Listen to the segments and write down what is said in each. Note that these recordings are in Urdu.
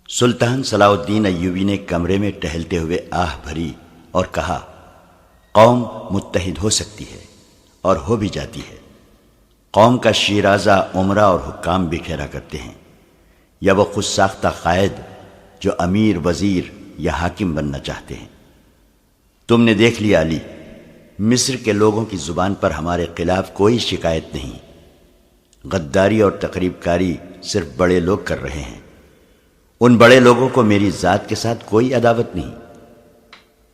سلطان صلاح الدین ایوبی نے کمرے میں ٹہلتے ہوئے آہ بھری اور کہا، قوم متحد ہو سکتی ہے اور ہو بھی جاتی ہے۔ قوم کا شیرازہ عمرہ اور حکام بکھیرا کرتے ہیں، یا وہ خود ساختہ قائد جو امیر، وزیر یا حاکم بننا چاہتے ہیں۔ تم نے دیکھ لیا علی، مصر کے لوگوں کی زبان پر ہمارے خلاف کوئی شکایت نہیں۔ غداری اور تقریب کاری صرف بڑے لوگ کر رہے ہیں۔ ان بڑے لوگوں کو میری ذات کے ساتھ کوئی عداوت نہیں۔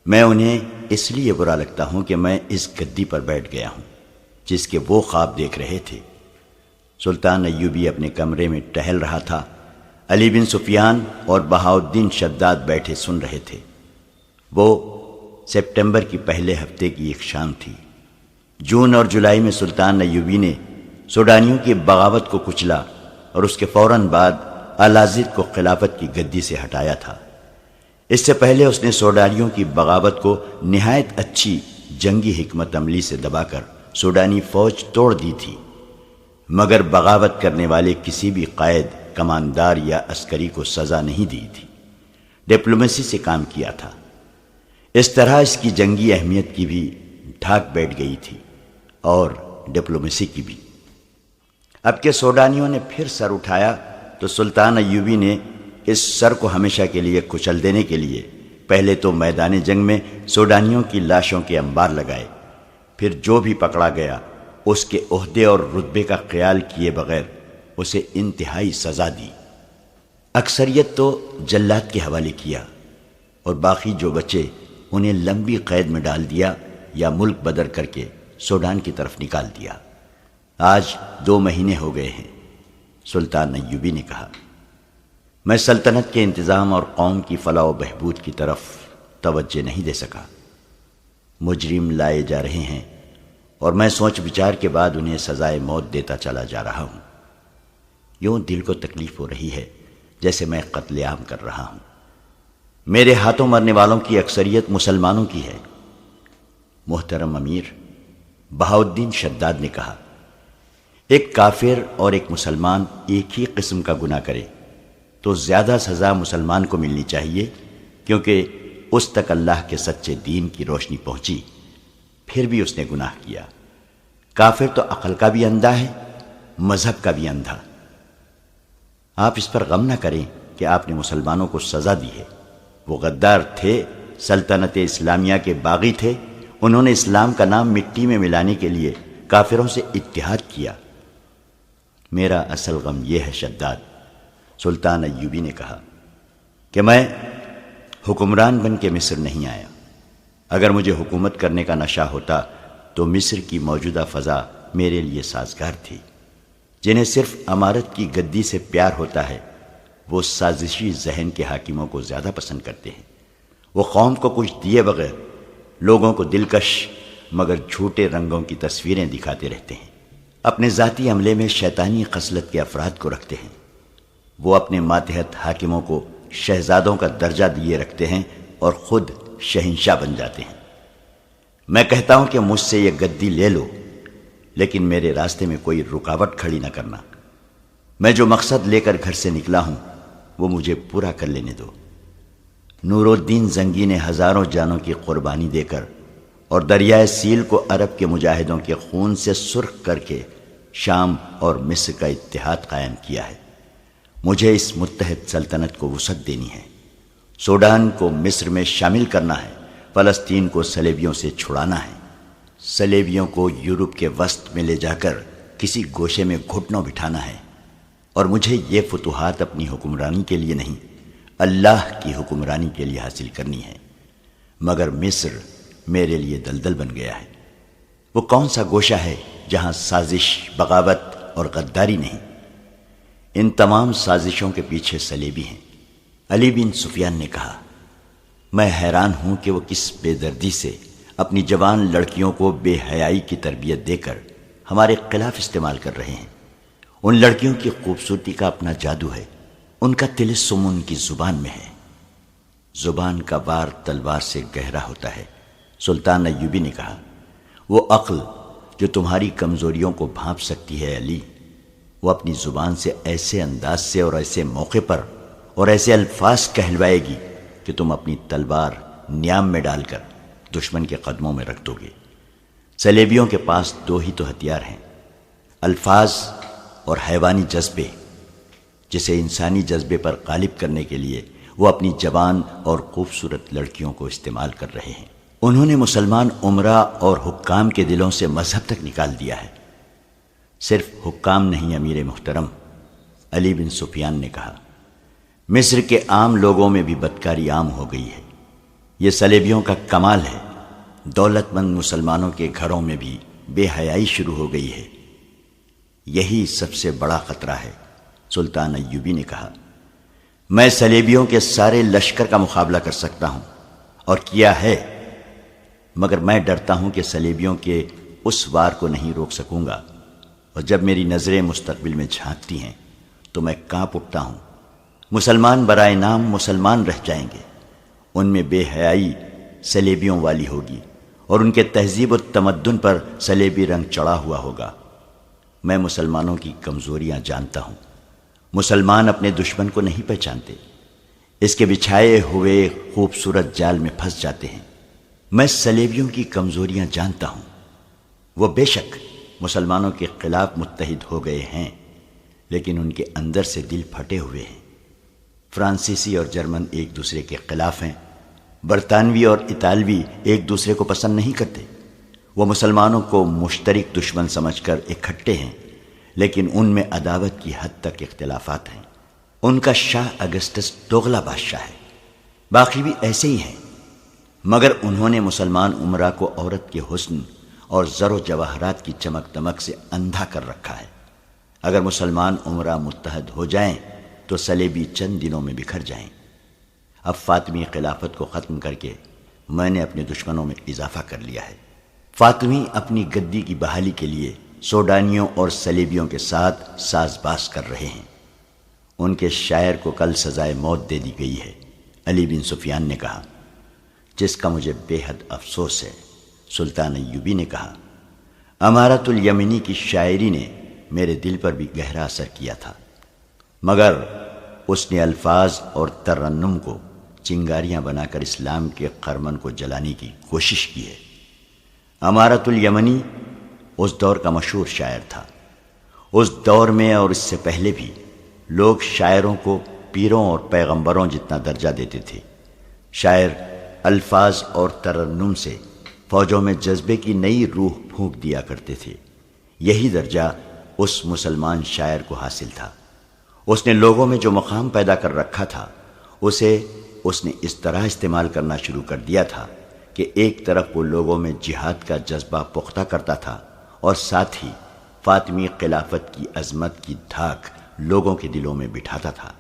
میں انہیں اس لیے برا لگتا ہوں کہ میں اس گدی پر بیٹھ گیا ہوں جس کے وہ خواب دیکھ رہے تھے۔ سلطان ایوبی اپنے کمرے میں ٹہل رہا تھا۔ علی بن سفیان اور بہاؤالدین شداد بیٹھے سن رہے تھے۔ وہ سپٹمبر کی پہلے ہفتے کی ایک شام تھی۔ جون اور جولائی میں سلطان ایوبی نے سوڈانیوں کی بغاوت کو کچلا اور اس کے فوراً بعد الازد کو خلافت کی گدی سے ہٹایا تھا۔ اس سے پہلے اس نے سوڈانیوں کی بغاوت کو نہایت اچھی جنگی حکمت عملی سے دبا کر سوڈانی فوج توڑ دی تھی، مگر بغاوت کرنے والے کسی بھی قائد، کماندار یا عسکری کو سزا نہیں دی تھی۔ ڈپلومیسی سے کام کیا تھا۔ اس طرح اس کی جنگی اہمیت کی بھی ڈھاک بیٹھ گئی تھی اور ڈپلومیسی کی بھی۔ اب کہ سوڈانیوں نے پھر سر اٹھایا تو سلطان ایوبی نے اس سر کو ہمیشہ کے لیے کچل دینے کے لیے پہلے تو میدان جنگ میں سوڈانیوں کی لاشوں کے انبار لگائے، پھر جو بھی پکڑا گیا اس کے عہدے اور رتبے کا خیال کیے بغیر اسے انتہائی سزا دی۔ اکثریت تو جلاد کے حوالے کیا اور باقی جو بچے انہیں لمبی قید میں ڈال دیا یا ملک بدر کر کے سوڈان کی طرف نکال دیا۔ آج 2 مہینے ہو گئے ہیں۔ سلطان ایوبی نے کہا، میں سلطنت کے انتظام اور قوم کی فلاح و بہبود کی طرف توجہ نہیں دے سکا۔ مجرم لائے جا رہے ہیں اور میں سوچ بچار کے بعد انہیں سزائے موت دیتا چلا جا رہا ہوں۔ یوں دل کو تکلیف ہو رہی ہے جیسے میں قتل عام کر رہا ہوں۔ میرے ہاتھوں مرنے والوں کی اکثریت مسلمانوں کی ہے۔ محترم امیر، بہاؤالدین شداد نے کہا، ایک کافر اور ایک مسلمان ایک ہی قسم کا گناہ کرے تو زیادہ سزا مسلمان کو ملنی چاہیے، کیونکہ اس تک اللہ کے سچے دین کی روشنی پہنچی، پھر بھی اس نے گناہ کیا۔ کافر تو عقل کا بھی اندھا ہے، مذہب کا بھی اندھا۔ آپ اس پر غم نہ کریں کہ آپ نے مسلمانوں کو سزا دی ہے۔ وہ غدار تھے، سلطنت اسلامیہ کے باغی تھے۔ انہوں نے اسلام کا نام مٹی میں ملانے کے لیے کافروں سے اتحاد کیا۔ میرا اصل غم یہ ہے شداد، سلطان ایوبی نے کہا، کہ میں حکمران بن کے مصر نہیں آیا۔ اگر مجھے حکومت کرنے کا نشہ ہوتا تو مصر کی موجودہ فضا میرے لیے سازگار تھی۔ جنہیں صرف امارت کی گدی سے پیار ہوتا ہے وہ سازشی ذہن کے حاکموں کو زیادہ پسند کرتے ہیں۔ وہ قوم کو کچھ دیے بغیر لوگوں کو دلکش مگر جھوٹے رنگوں کی تصویریں دکھاتے رہتے ہیں۔ اپنے ذاتی عملے میں شیطانی خصلت کے افراد کو رکھتے ہیں۔ وہ اپنے ماتحت حاکموں کو شہزادوں کا درجہ دیے رکھتے ہیں اور خود شہنشاہ بن جاتے ہیں۔ میں کہتا ہوں کہ مجھ سے یہ گدی لے لو، لیکن میرے راستے میں کوئی رکاوٹ کھڑی نہ کرنا۔ میں جو مقصد لے کر گھر سے نکلا ہوں وہ مجھے پورا کر لینے دو۔ نور الدین زنگی نے ہزاروں جانوں کی قربانی دے کر اور دریائے سیل کو عرب کے مجاہدوں کے خون سے سرخ کر کے شام اور مصر کا اتحاد قائم کیا ہے۔ مجھے اس متحد سلطنت کو وسعت دینی ہے۔ سوڈان کو مصر میں شامل کرنا ہے، فلسطین کو صلیبیوں سے چھڑانا ہے، صلیبیوں کو یورپ کے وسط میں لے جا کر کسی گوشے میں گھٹنوں بٹھانا ہے۔ اور مجھے یہ فتوحات اپنی حکمرانی کے لیے نہیں، اللہ کی حکمرانی کے لیے حاصل کرنی ہے۔ مگر مصر میرے لیے دلدل بن گیا ہے۔ وہ کون سا گوشہ ہے جہاں سازش، بغاوت اور غداری نہیں؟ ان تمام سازشوں کے پیچھے صلیبی ہیں۔ علی بن سفیان نے کہا، میں حیران ہوں کہ وہ کس بے دردی سے اپنی جوان لڑکیوں کو بے حیائی کی تربیت دے کر ہمارے خلاف استعمال کر رہے ہیں۔ ان لڑکیوں کی خوبصورتی کا اپنا جادو ہے، ان کا طلسم ان کی زبان میں ہے۔ زبان کا وار تلوار سے گہرا ہوتا ہے۔ سلطان ایوبی نے کہا، وہ عقل جو تمہاری کمزوریوں کو بھانپ سکتی ہے علی، وہ اپنی زبان سے ایسے انداز سے اور ایسے موقع پر اور ایسے الفاظ کہلوائے گی کہ تم اپنی تلوار نیام میں ڈال کر دشمن کے قدموں میں رکھ دو گے۔ صلیبیوں کے پاس دو ہی تو ہتھیار ہیں، الفاظ اور حیوانی جذبے، جسے انسانی جذبے پر غالب کرنے کے لیے وہ اپنی جوان اور خوبصورت لڑکیوں کو استعمال کر رہے ہیں۔ انہوں نے مسلمان امراء اور حکام کے دلوں سے مذہب تک نکال دیا ہے۔ صرف حکام نہیں امیر محترم، علی بن سفیان نے کہا، مصر کے عام لوگوں میں بھی بدکاری عام ہو گئی ہے۔ یہ صلیبیوں کا کمال ہے، دولت مند مسلمانوں کے گھروں میں بھی بے حیائی شروع ہو گئی ہے۔ یہی سب سے بڑا خطرہ ہے۔ سلطان ایوبی نے کہا، میں صلیبیوں کے سارے لشکر کا مقابلہ کر سکتا ہوں اور کیا ہے، مگر میں ڈرتا ہوں کہ صلیبیوں کے اس وار کو نہیں روک سکوں گا، اور جب میری نظریں مستقبل میں جھانکتی ہیں تو میں کانپ اٹھتا ہوں۔ مسلمان برائے نام مسلمان رہ جائیں گے، ان میں بے حیائی صلیبیوں والی ہوگی اور ان کے تہذیب و تمدن پر صلیبی رنگ چڑھا ہوا ہوگا۔ میں مسلمانوں کی کمزوریاں جانتا ہوں، مسلمان اپنے دشمن کو نہیں پہچانتے، اس کے بچھائے ہوئے خوبصورت جال میں پھنس جاتے ہیں۔ میں صلیبیوں کی کمزوریاں جانتا ہوں، وہ بے شک مسلمانوں کے خلاف متحد ہو گئے ہیں، لیکن ان کے اندر سے دل پھٹے ہوئے ہیں۔ فرانسیسی اور جرمن ایک دوسرے کے خلاف ہیں، برطانوی اور اطالوی ایک دوسرے کو پسند نہیں کرتے۔ وہ مسلمانوں کو مشترک دشمن سمجھ کر اکٹھے ہیں، لیکن ان میں عداوت کی حد تک اختلافات ہیں۔ ان کا شاہ اگسٹس دوغلا بادشاہ ہے، باقی بھی ایسے ہی ہیں، مگر انہوں نے مسلمان امراء کو عورت کے حسن اور زر و جواہرات کی چمک دمک سے اندھا کر رکھا ہے۔ اگر مسلمان امراء متحد ہو جائیں تو صلیبی چند دنوں میں بکھر جائیں۔ اب فاطمی خلافت کو ختم کر کے میں نے اپنے دشمنوں میں اضافہ کر لیا ہے۔ فاطمی اپنی گدی کی بحالی کے لیے سوڈانیوں اور صلیبیوں کے ساتھ ساز باز کر رہے ہیں۔ ان کے شاعر کو کل سزائے موت دے دی گئی ہے۔ علی بن سفیان نے کہا، جس کا مجھے بے حد افسوس ہے۔ سلطان ایوبی نے کہا، امارت الیمنی کی شاعری نے میرے دل پر بھی گہرا اثر کیا تھا، مگر اس نے الفاظ اور ترنم کو چنگاریاں بنا کر اسلام کے خرمن کو جلانے کی کوشش کی ہے۔ امارت الیمنی اس دور کا مشہور شاعر تھا۔ اس دور میں اور اس سے پہلے بھی لوگ شاعروں کو پیروں اور پیغمبروں جتنا درجہ دیتے تھے۔ شاعر الفاظ اور ترنم سے فوجوں میں جذبے کی نئی روح پھونک دیا کرتے تھے۔ یہی درجہ اس مسلمان شاعر کو حاصل تھا۔ اس نے لوگوں میں جو مقام پیدا کر رکھا تھا اسے اس نے اس طرح استعمال کرنا شروع کر دیا تھا کہ ایک طرف وہ لوگوں میں جہاد کا جذبہ پختہ کرتا تھا اور ساتھ ہی فاطمی خلافت کی عظمت کی دھاک لوگوں کے دلوں میں بٹھاتا تھا۔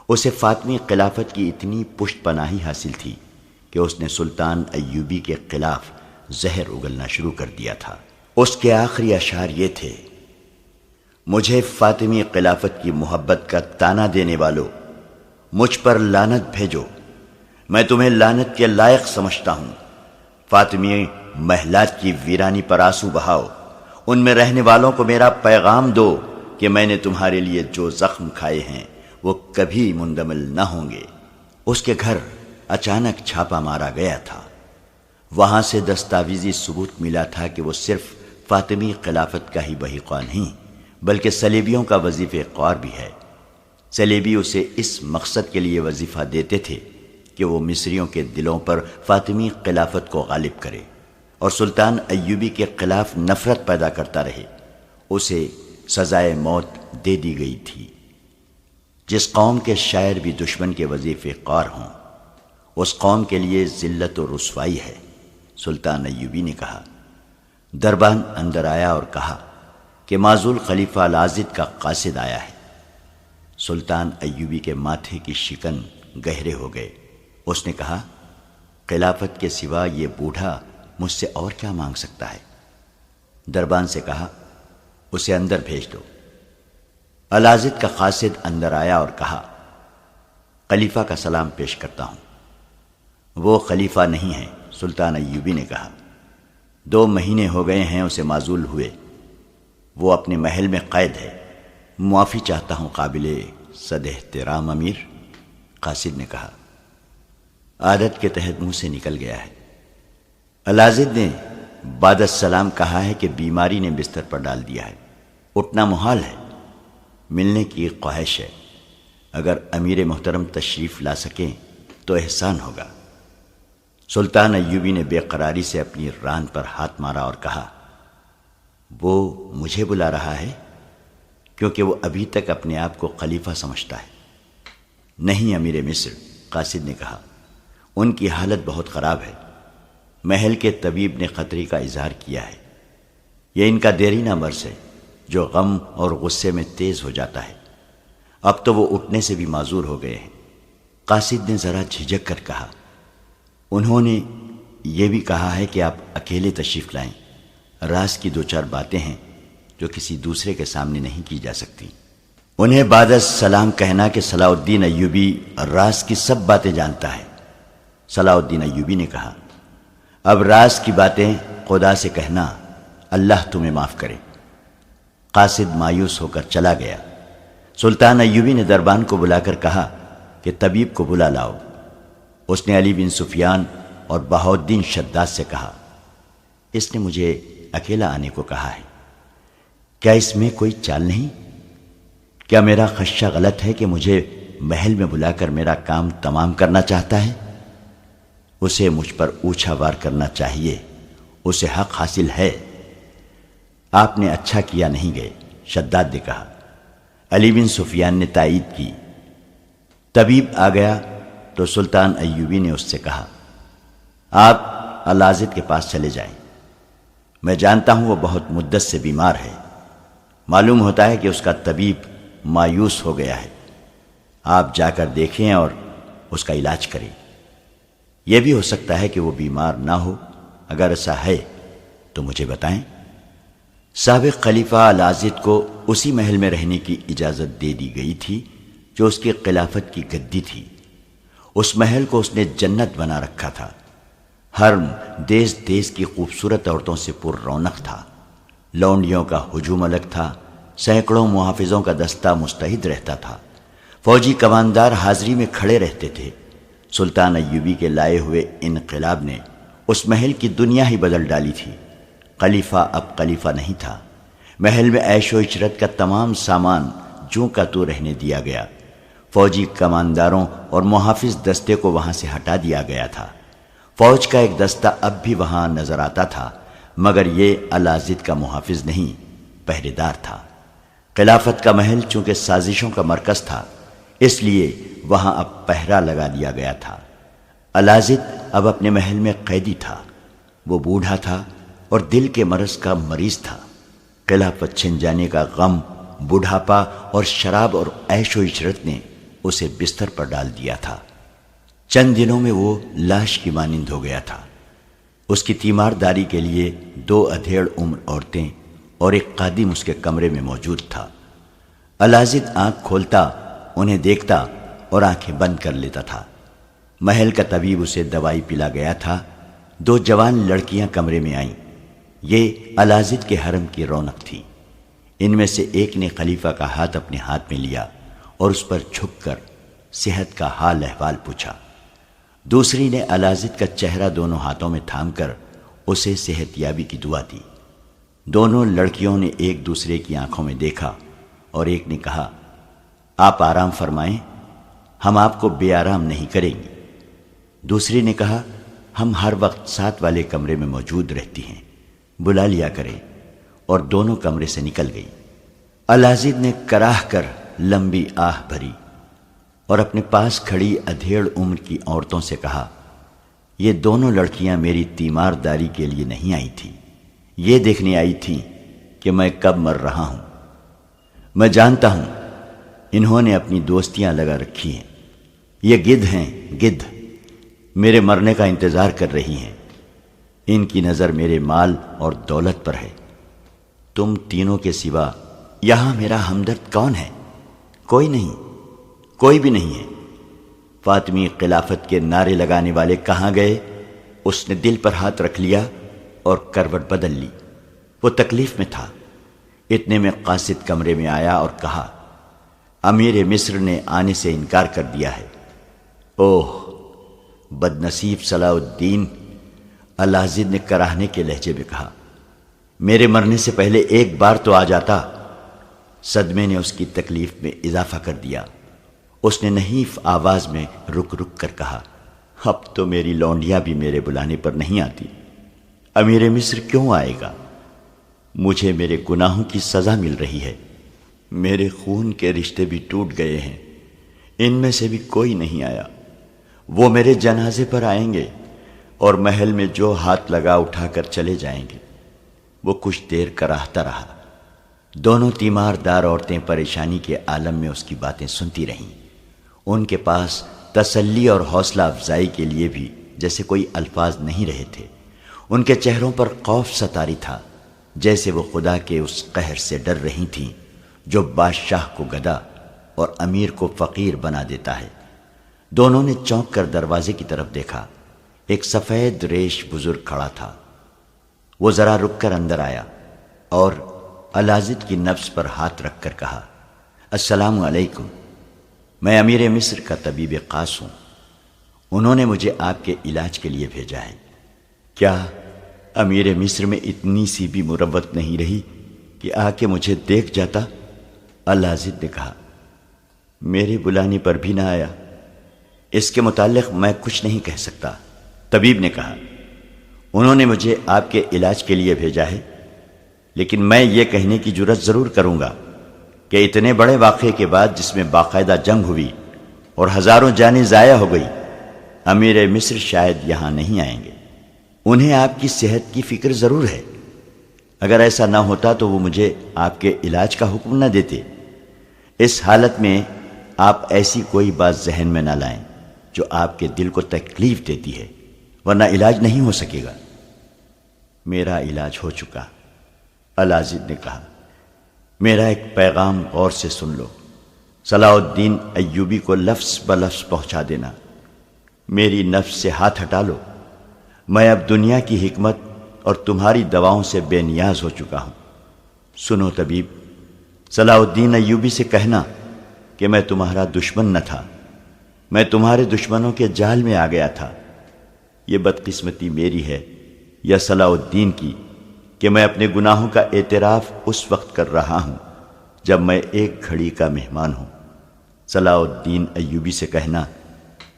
اسے فاطمی خلافت کی اتنی پشت پناہی حاصل تھی کہ اس نے سلطان ایوبی کے خلاف زہر اگلنا شروع کر دیا تھا۔ اس کے آخری اشعار یہ تھے، مجھے فاطمی خلافت کی محبت کا تانا دینے والوں، مجھ پر لعنت بھیجو، میں تمہیں لعنت کے لائق سمجھتا ہوں۔ فاطمی محلات کی ویرانی پر آنسو بہاؤ، ان میں رہنے والوں کو میرا پیغام دو کہ میں نے تمہارے لیے جو زخم کھائے ہیں وہ کبھی مندمل نہ ہوں گے۔ اس کے گھر اچانک چھاپا مارا گیا تھا۔ وہاں سے دستاویزی ثبوت ملا تھا کہ وہ صرف فاطمی خلافت کا ہی بحقہ نہیں بلکہ صلیبیوں کا وظیفہ خوار بھی ہے۔ صلیبی اسے اس مقصد کے لیے وظیفہ دیتے تھے کہ وہ مصریوں کے دلوں پر فاطمی خلافت کو غالب کرے اور سلطان ایوبی کے خلاف نفرت پیدا کرتا رہے۔ اسے سزائے موت دے دی گئی تھی۔ جس قوم کے شاعر بھی دشمن کے وظیفے خوار ہوں، اس قوم کے لیے ذلت و رسوائی ہے۔ سلطان ایوبی نے کہا۔ دربان اندر آیا اور کہا کہ معزول خلیفہ لازد کا قاصد آیا ہے۔ سلطان ایوبی کے ماتھے کی شکن گہرے ہو گئے۔ اس نے کہا، خلافت کے سوا یہ بوڑھا مجھ سے اور کیا مانگ سکتا ہے؟ دربان سے کہا، اسے اندر بھیج دو۔ الازد کا قاصد اندر آیا اور کہا، خلیفہ کا سلام پیش کرتا ہوں۔ وہ خلیفہ نہیں ہے، سلطان ایوبی نے کہا۔ 2 مہینے ہو گئے ہیں اسے معزول ہوئے، وہ اپنے محل میں قید ہے۔ معافی چاہتا ہوں قابل صد احترام امیر۔ قاصد نے کہا، عادت کے تحت منہ سے نکل گیا ہے۔ الازد نے بعد السلام کہا ہے کہ بیماری نے بستر پر ڈال دیا ہے، اٹھنا محال ہے، ملنے کی خواہش ہے، اگر امیر محترم تشریف لا سکیں تو احسان ہوگا۔ سلطان ایوبی نے بے قراری سے اپنی ران پر ہاتھ مارا اور کہا، وہ مجھے بلا رہا ہے؟ کیونکہ وہ ابھی تک اپنے آپ کو خلیفہ سمجھتا ہے۔ نہیں امیر مصر، قاصد نے کہا، ان کی حالت بہت خراب ہے، محل کے طبیب نے خطرے کا اظہار کیا ہے، یہ ان کا دیرینہ مرض ہے جو غم اور غصے میں تیز ہو جاتا ہے، اب تو وہ اٹھنے سے بھی معذور ہو گئے ہیں۔ قاصد نے ذرا جھجک کر کہا، انہوں نے یہ بھی کہا ہے کہ آپ اکیلے تشریف لائیں، راز کی دو چار باتیں ہیں جو کسی دوسرے کے سامنے نہیں کی جا سکتی۔ انہیں بعد السلام کہنا کہ صلاح الدین ایوبی راز کی سب باتیں جانتا ہے۔ صلاح الدین ایوبی نے کہا، اب راز کی باتیں خدا سے کہنا، اللہ تمہیں معاف کرے۔ قاصد مایوس ہو کر چلا گیا۔ سلطان ایوبی نے دربان کو بلا کر کہا کہ طبیب کو بلا لاؤ۔ اس نے علی بن سفیان اور بہاؤالدین شداد سے کہا، اس نے مجھے اکیلا آنے کو کہا ہے، کیا اس میں کوئی چال نہیں؟ کیا میرا خدشہ غلط ہے کہ مجھے محل میں بلا کر میرا کام تمام کرنا چاہتا ہے؟ اسے مجھ پر اوچھا وار کرنا چاہیے، اسے حق حاصل ہے۔ آپ نے اچھا کیا نہیں گئے، شداد نے کہا۔ علی بن سفیان نے تائید کی۔ طبیب آ گیا تو سلطان ایوبی نے اس سے کہا، آپ الازد کے پاس چلے جائیں، میں جانتا ہوں وہ بہت مدت سے بیمار ہے، معلوم ہوتا ہے کہ اس کا طبیب مایوس ہو گیا ہے، آپ جا کر دیکھیں اور اس کا علاج کریں۔ یہ بھی ہو سکتا ہے کہ وہ بیمار نہ ہو، اگر ایسا ہے تو مجھے بتائیں۔ سابق خلیفہ الازد کو اسی محل میں رہنے کی اجازت دے دی گئی تھی جو اس کی خلافت کی گدی تھی۔ اس محل کو اس نے جنت بنا رکھا تھا، ہر دیس دیس کی خوبصورت عورتوں سے پر رونق تھا، لونڈیوں کا ہجوم الگ تھا، سینکڑوں محافظوں کا دستہ مستعد رہتا تھا، فوجی کماندار حاضری میں کھڑے رہتے تھے۔ سلطان ایوبی کے لائے ہوئے انقلاب نے اس محل کی دنیا ہی بدل ڈالی تھی۔ خلیفہ اب خلیفہ نہیں تھا، محل میں عیش و عشرت کا تمام سامان جوں کا تو رہنے دیا گیا، فوجی کمانداروں اور محافظ دستے کو وہاں سے ہٹا دیا گیا تھا۔ فوج کا ایک دستہ اب بھی وہاں نظر آتا تھا، مگر یہ الازد کا محافظ نہیں، پہرے دار تھا۔ خلافت کا محل چونکہ سازشوں کا مرکز تھا، اس لیے وہاں اب پہرا لگا دیا گیا تھا۔ الازد اب اپنے محل میں قیدی تھا، وہ بوڑھا تھا اور دل کے مرض کا مریض تھا۔ خلافت چھن جانے کا غم، بوڑھاپا اور شراب اور عیش و عشرت نے اسے بستر پر ڈال دیا تھا۔ چند دنوں میں وہ لاش کی مانند ہو گیا تھا۔ اس کی تیمارداری کے لیے 2 ادھیڑ عمر عورتیں اور ایک خادم اس کے کمرے میں موجود تھا۔ الازد آنکھ کھولتا، انہیں دیکھتا اور آنکھیں بند کر لیتا تھا۔ محل کا طبیب اسے دوائی پلا گیا تھا۔ 2 جوان لڑکیاں کمرے میں آئیں، یہ الازد کے حرم کی رونق تھی۔ ان میں سے ایک نے خلیفہ کا ہاتھ اپنے ہاتھ میں لیا اور اس پر جھک کر صحت کا حال احوال پوچھا۔ دوسری نے الازد کا چہرہ دونوں ہاتھوں میں تھام کر اسے صحت یابی کی دعا دی۔ دونوں لڑکیوں نے ایک دوسرے کی آنکھوں میں دیکھا اور ایک نے کہا، آپ آرام فرمائیں، ہم آپ کو بے آرام نہیں کریں گے۔ دوسری نے کہا، ہم ہر وقت ساتھ والے کمرے میں موجود رہتی ہیں، بلا لیا کریں، اور دونوں کمرے سے نکل گئی۔ الازد نے کراہ کر لمبی آہ بھری اور اپنے پاس کھڑی ادھیڑ عمر کی عورتوں سے کہا، یہ دونوں لڑکیاں میری تیمارداری کے لیے نہیں آئی تھیں، یہ دیکھنے آئی تھیں کہ میں کب مر رہا ہوں۔ میں جانتا ہوں انہوں نے اپنی دوستیاں لگا رکھی ہیں، یہ گدھ ہیں، گدھ میرے مرنے کا انتظار کر رہی ہیں، ان کی نظر میرے مال اور دولت پر ہے۔ تم تینوں کے سوا یہاں میرا ہمدرد کون ہے؟ کوئی نہیں، کوئی بھی نہیں ہے۔ فاطمی خلافت کے نعرے لگانے والے کہاں گئے؟ اس نے دل پر ہاتھ رکھ لیا اور کروٹ بدل لی۔ وہ تکلیف میں تھا۔ اتنے میں قاصد کمرے میں آیا اور کہا، امیر مصر نے آنے سے انکار کر دیا ہے، اوہ بدنصیب صلاح الدین، الازد نے کراہنے کے لہجے میں کہا، میرے مرنے سے پہلے ایک بار تو آ جاتا۔ صدمے نے اس کی تکلیف میں اضافہ کر دیا۔ اس نے نحیف آواز میں رک رک کر کہا، اب تو میری لونڈیاں بھی میرے بلانے پر نہیں آتی، امیر مصر کیوں آئے گا؟ مجھے میرے گناہوں کی سزا مل رہی ہے، میرے خون کے رشتے بھی ٹوٹ گئے ہیں، ان میں سے بھی کوئی نہیں آیا۔ وہ میرے جنازے پر آئیں گے اور محل میں جو ہاتھ لگا اٹھا کر چلے جائیں گے۔ وہ کچھ دیر کراہتا رہا۔ دونوں تیمار دار عورتیں پریشانی کے عالم میں اس کی باتیں سنتی رہیں۔ ان کے پاس تسلی اور حوصلہ افزائی کے لیے بھی جیسے کوئی الفاظ نہیں رہے تھے۔ ان کے چہروں پر خوف ستاری تھا، جیسے وہ خدا کے اس قہر سے ڈر رہی تھیں جو بادشاہ کو گدا اور امیر کو فقیر بنا دیتا ہے۔ دونوں نے چونک کر دروازے کی طرف دیکھا۔ ایک سفید ریش بزرگ کھڑا تھا۔ وہ ذرا رک کر اندر آیا اور الازد کی نبض پر ہاتھ رکھ کر کہا، السلام علیکم، میں امیر مصر کا طبیب خاص ہوں، انہوں نے مجھے آپ کے علاج کے لیے بھیجا ہے۔ کیا امیر مصر میں اتنی سی بھی مروت نہیں رہی کہ آ کے مجھے دیکھ جاتا؟ الازد نے کہا، میرے بلانے پر بھی نہ آیا۔ اس کے متعلق میں کچھ نہیں کہہ سکتا، طبیب نے کہا، انہوں نے مجھے آپ کے علاج کے لیے بھیجا ہے، لیکن میں یہ کہنے کی جرات ضرور کروں گا کہ اتنے بڑے واقعے کے بعد جس میں باقاعدہ جنگ ہوئی اور ہزاروں جانیں ضائع ہو گئی، امیر مصر شاید یہاں نہیں آئیں گے۔ انہیں آپ کی صحت کی فکر ضرور ہے، اگر ایسا نہ ہوتا تو وہ مجھے آپ کے علاج کا حکم نہ دیتے۔ اس حالت میں آپ ایسی کوئی بات ذہن میں نہ لائیں جو آپ کے دل کو تکلیف دیتی ہے، ورنہ علاج نہیں ہو سکے گا۔ میرا علاج ہو چکا، الازد نے کہا۔ میرا ایک پیغام غور سے سن لو، صلاح الدین ایوبی کو لفظ بلفظ پہنچا دینا۔ میری نفس سے ہاتھ ہٹا لو، میں اب دنیا کی حکمت اور تمہاری دواؤں سے بے نیاز ہو چکا ہوں۔ سنو طبیب، صلاح الدین ایوبی سے کہنا کہ میں تمہارا دشمن نہ تھا، میں تمہارے دشمنوں کے جال میں آ گیا تھا۔ یہ بدقسمتی میری ہے یا صلاح الدین کی کہ میں اپنے گناہوں کا اعتراف اس وقت کر رہا ہوں جب میں ایک گھڑی کا مہمان ہوں۔ صلاح الدین ایوبی سے کہنا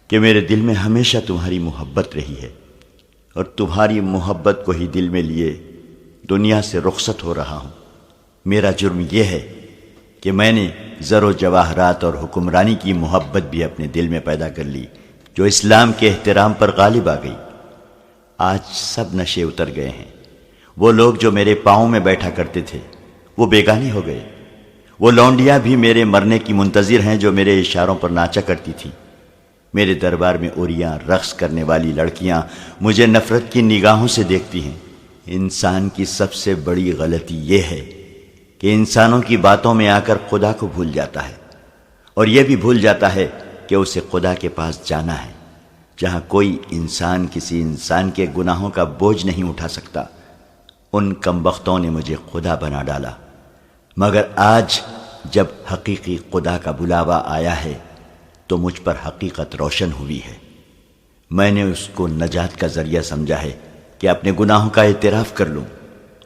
کہ میرے دل میں ہمیشہ تمہاری محبت رہی ہے اور تمہاری محبت کو ہی دل میں لیے دنیا سے رخصت ہو رہا ہوں۔ میرا جرم یہ ہے کہ میں نے زر و جواہرات اور حکمرانی کی محبت بھی اپنے دل میں پیدا کر لی جو اسلام کے احترام پر غالب آ گئی۔ آج سب نشے اتر گئے ہیں۔ وہ لوگ جو میرے پاؤں میں بیٹھا کرتے تھے وہ بیگانے ہو گئے۔ وہ لونڈیاں بھی میرے مرنے کی منتظر ہیں جو میرے اشاروں پر ناچا کرتی تھیں۔ میرے دربار میں اوریاں رقص کرنے والی لڑکیاں مجھے نفرت کی نگاہوں سے دیکھتی ہیں۔ انسان کی سب سے بڑی غلطی یہ ہے کہ انسانوں کی باتوں میں آ کر خدا کو بھول جاتا ہے، اور یہ بھی بھول جاتا ہے کہ اسے خدا کے پاس جانا ہے جہاں کوئی انسان کسی انسان کے گناہوں کا بوجھ نہیں اٹھا سکتا۔ ان کمبختوں نے مجھے خدا بنا ڈالا، مگر آج جب حقیقی خدا کا بلاوا آیا ہے تو مجھ پر حقیقت روشن ہوئی ہے۔ میں نے اس کو نجات کا ذریعہ سمجھا ہے کہ اپنے گناہوں کا اعتراف کر لوں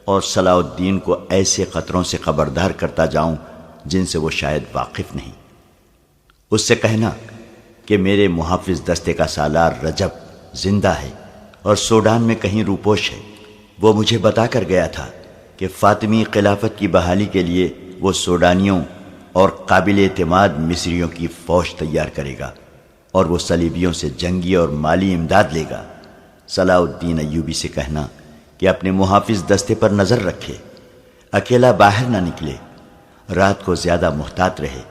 اور صلاح الدین کو ایسے خطروں سے خبردار کرتا جاؤں جن سے وہ شاید واقف نہیں۔ اس سے کہنا کہ میرے محافظ دستے کا سالار رجب زندہ ہے اور سوڈان میں کہیں روپوش ہے۔ وہ مجھے بتا کر گیا تھا کہ فاطمی خلافت کی بحالی کے لیے وہ سوڈانیوں اور قابل اعتماد مصریوں کی فوج تیار کرے گا اور وہ صلیبیوں سے جنگی اور مالی امداد لے گا۔ صلاح الدین ایوبی سے کہنا کہ اپنے محافظ دستے پر نظر رکھے، اکیلا باہر نہ نکلے، رات کو زیادہ محتاط رہے،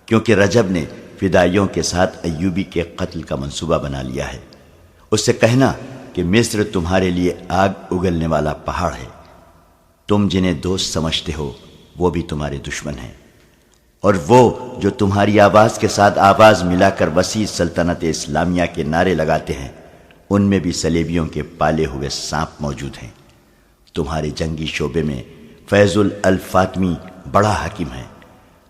کیونکہ رجب نے فدائیوں کے ساتھ ایوبی کے قتل کا منصوبہ بنا لیا ہے۔ اس سے کہنا کہ مصر تمہارے لیے آگ اگلنے والا پہاڑ ہے، تم جنہیں دوست سمجھتے ہو وہ بھی تمہارے دشمن ہیں، اور وہ جو تمہاری آواز کے ساتھ آواز ملا کر وسیع سلطنت اسلامیہ کے نعرے لگاتے ہیں ان میں بھی صلیبیوں کے پالے ہوئے سانپ موجود ہیں۔ تمہارے جنگی شعبے میں فیض الفاطمی بڑا حاکم ہے،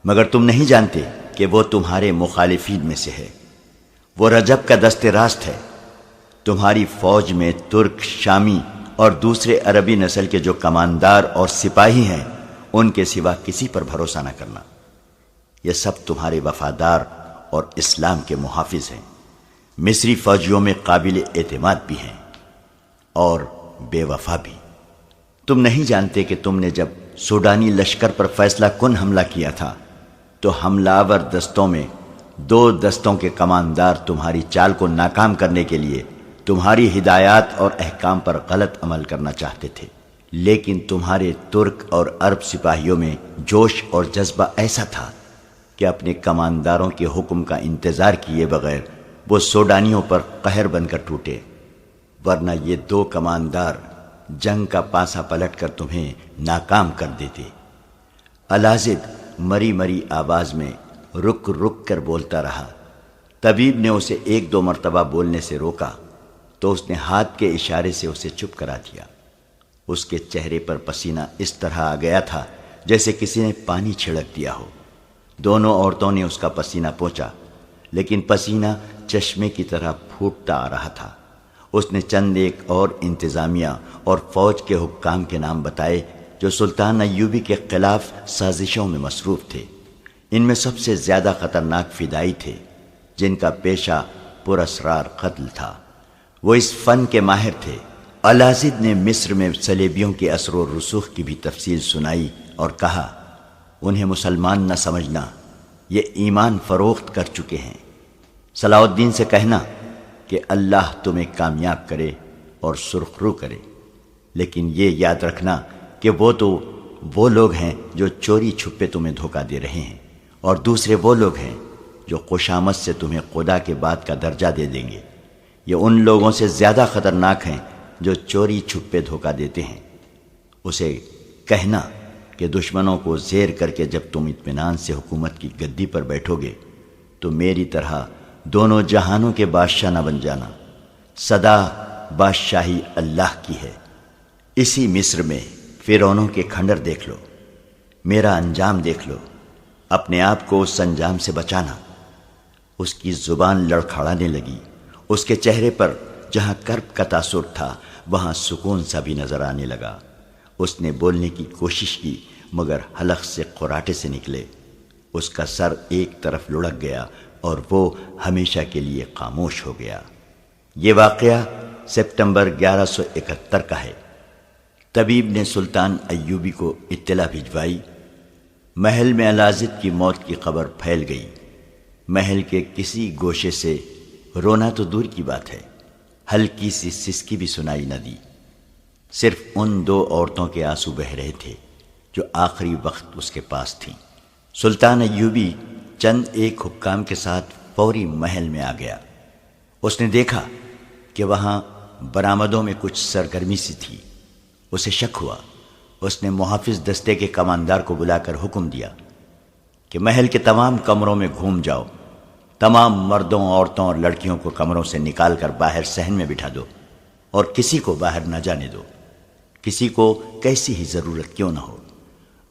مگر تم نہیں جانتے کہ وہ تمہارے مخالفین میں سے ہے۔ وہ رجب کا دست راست ہے۔ تمہاری فوج میں ترک، شامی اور دوسرے عربی نسل کے جو کماندار اور سپاہی ہیں ان کے سوا کسی پر بھروسہ نہ کرنا۔ یہ سب تمہارے وفادار اور اسلام کے محافظ ہیں۔ مصری فوجیوں میں قابل اعتماد بھی ہیں اور بے وفا بھی۔ تم نہیں جانتے کہ تم نے جب سوڈانی لشکر پر فیصلہ کن حملہ کیا تھا تو حملہ آور دستوں میں 2 دستوں کے کماندار تمہاری چال کو ناکام کرنے کے لیے تمہاری ہدایات اور احکام پر غلط عمل کرنا چاہتے تھے، لیکن تمہارے ترک اور عرب سپاہیوں میں جوش اور جذبہ ایسا تھا کہ اپنے کمانداروں کے حکم کا انتظار کیے بغیر وہ سوڈانیوں پر قہر بن کر ٹوٹے، ورنہ یہ 2 کماندار جنگ کا پاسا پلٹ کر تمہیں ناکام کر دیتے۔ الازد مری مری آواز میں رک رک کر بولتا رہا۔ طبیب نے اسے 1-2 مرتبہ بولنے سے روکا تو اس نے ہاتھ کے اشارے سے اسے چپ کرا دیا۔ اس کے چہرے پر پسینہ اس طرح آ گیا تھا جیسے کسی نے پانی چھڑک دیا ہو۔ دونوں عورتوں نے اس کا پسینہ پوچھا، لیکن پسینہ چشمے کی طرح پھوٹتا آ رہا تھا۔ اس نے چند ایک اور انتظامیہ اور فوج کے حکام کے نام بتائے جو سلطان ایوبی کے خلاف سازشوں میں مصروف تھے۔ ان میں سب سے زیادہ خطرناک فدائی تھے جن کا پیشہ پراسرار قتل تھا۔ وہ اس فن کے ماہر تھے۔ الازد نے مصر میں صلیبیوں کے اثر و رسوخ کی بھی تفصیل سنائی اور کہا، انہیں مسلمان نہ سمجھنا، یہ ایمان فروخت کر چکے ہیں۔ صلاح الدین سے کہنا کہ اللہ تمہیں کامیاب کرے اور سرخ رو کرے، لیکن یہ یاد رکھنا کہ وہ لوگ ہیں جو چوری چھپے تمہیں دھوکہ دے رہے ہیں، اور دوسرے وہ لوگ ہیں جو خوشامد سے تمہیں خدا کے بعد کا درجہ دے دیں گے۔ یہ ان لوگوں سے زیادہ خطرناک ہیں جو چوری چھپے دھوکہ دیتے ہیں۔ اسے کہنا کہ دشمنوں کو زیر کر کے جب تم اطمینان سے حکومت کی گدی پر بیٹھو گے تو میری طرح دونوں جہانوں کے بادشاہ نہ بن جانا۔ سدا بادشاہی اللہ کی ہے۔ اسی مصر میں فرعونوں کے کھنڈر دیکھ لو، میرا انجام دیکھ لو، اپنے آپ کو اس انجام سے بچانا۔ اس کی زبان لڑکھڑانے لگی۔ اس کے چہرے پر جہاں کرب کا تاثر تھا وہاں سکون سا بھی نظر آنے لگا۔ اس نے بولنے کی کوشش کی مگر حلق سے قراٹے سے نکلے۔ اس کا سر ایک طرف لڑک گیا اور وہ ہمیشہ کے لیے خاموش ہو گیا۔ یہ واقعہ سپتمبر 1171 کا ہے۔ طبیب نے سلطان ایوبی کو اطلاع بھجوائی۔ محل میں الازد کی موت کی خبر پھیل گئی۔ محل کے کسی گوشے سے رونا تو دور کی بات ہے، ہلکی سی سسکی بھی سنائی نہ دی۔ صرف ان 2 عورتوں کے آنسو بہہ رہے تھے جو آخری وقت اس کے پاس تھیں۔ سلطان ایوبی چند ایک حکام کے ساتھ فوری محل میں آ گیا۔ اس نے دیکھا کہ وہاں برآمدوں میں کچھ سرگرمی سی تھی۔ اسے شک ہوا۔ اس نے محافظ دستے کے کماندار کو بلا کر حکم دیا کہ محل کے تمام کمروں میں گھوم جاؤ، تمام مردوں، عورتوں اور لڑکیوں کو کمروں سے نکال کر باہر صحن میں بٹھا دو اور کسی کو باہر نہ جانے دو، کسی کو کیسی ہی ضرورت کیوں نہ ہو۔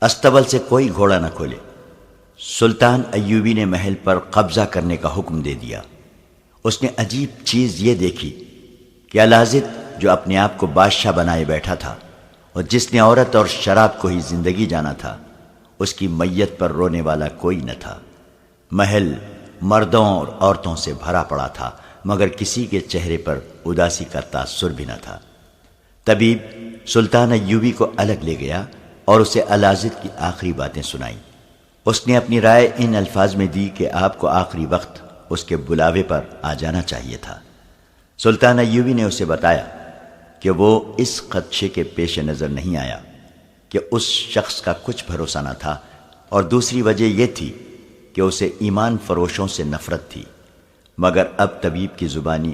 استبل سے کوئی گھوڑا نہ کھولے۔ سلطان ایوبی نے محل پر قبضہ کرنے کا حکم دے دیا۔ اس نے عجیب چیز یہ دیکھی کہ الازد جو اپنے آپ کو بادشاہ بنائے بیٹھا تھا اور جس نے عورت اور شراب کو ہی زندگی جانا تھا، اس کی میت پر رونے والا کوئی نہ تھا۔ محل مردوں اور عورتوں سے بھرا پڑا تھا مگر کسی کے چہرے پر اداسی کا تاثر بھی نہ تھا۔ طبیب سلطان ایوبی کو الگ لے گیا اور اسے الازد کی آخری باتیں سنائیں۔ اس نے اپنی رائے ان الفاظ میں دی کہ آپ کو آخری وقت اس کے بلاوے پر آ جانا چاہیے تھا۔ سلطان ایوبی نے اسے بتایا کہ وہ اس خدشے کے پیش نظر نہیں آیا کہ اس شخص کا کچھ بھروسہ نہ تھا، اور دوسری وجہ یہ تھی کہ اسے ایمان فروشوں سے نفرت تھی۔ مگر اب طبیب کی زبانی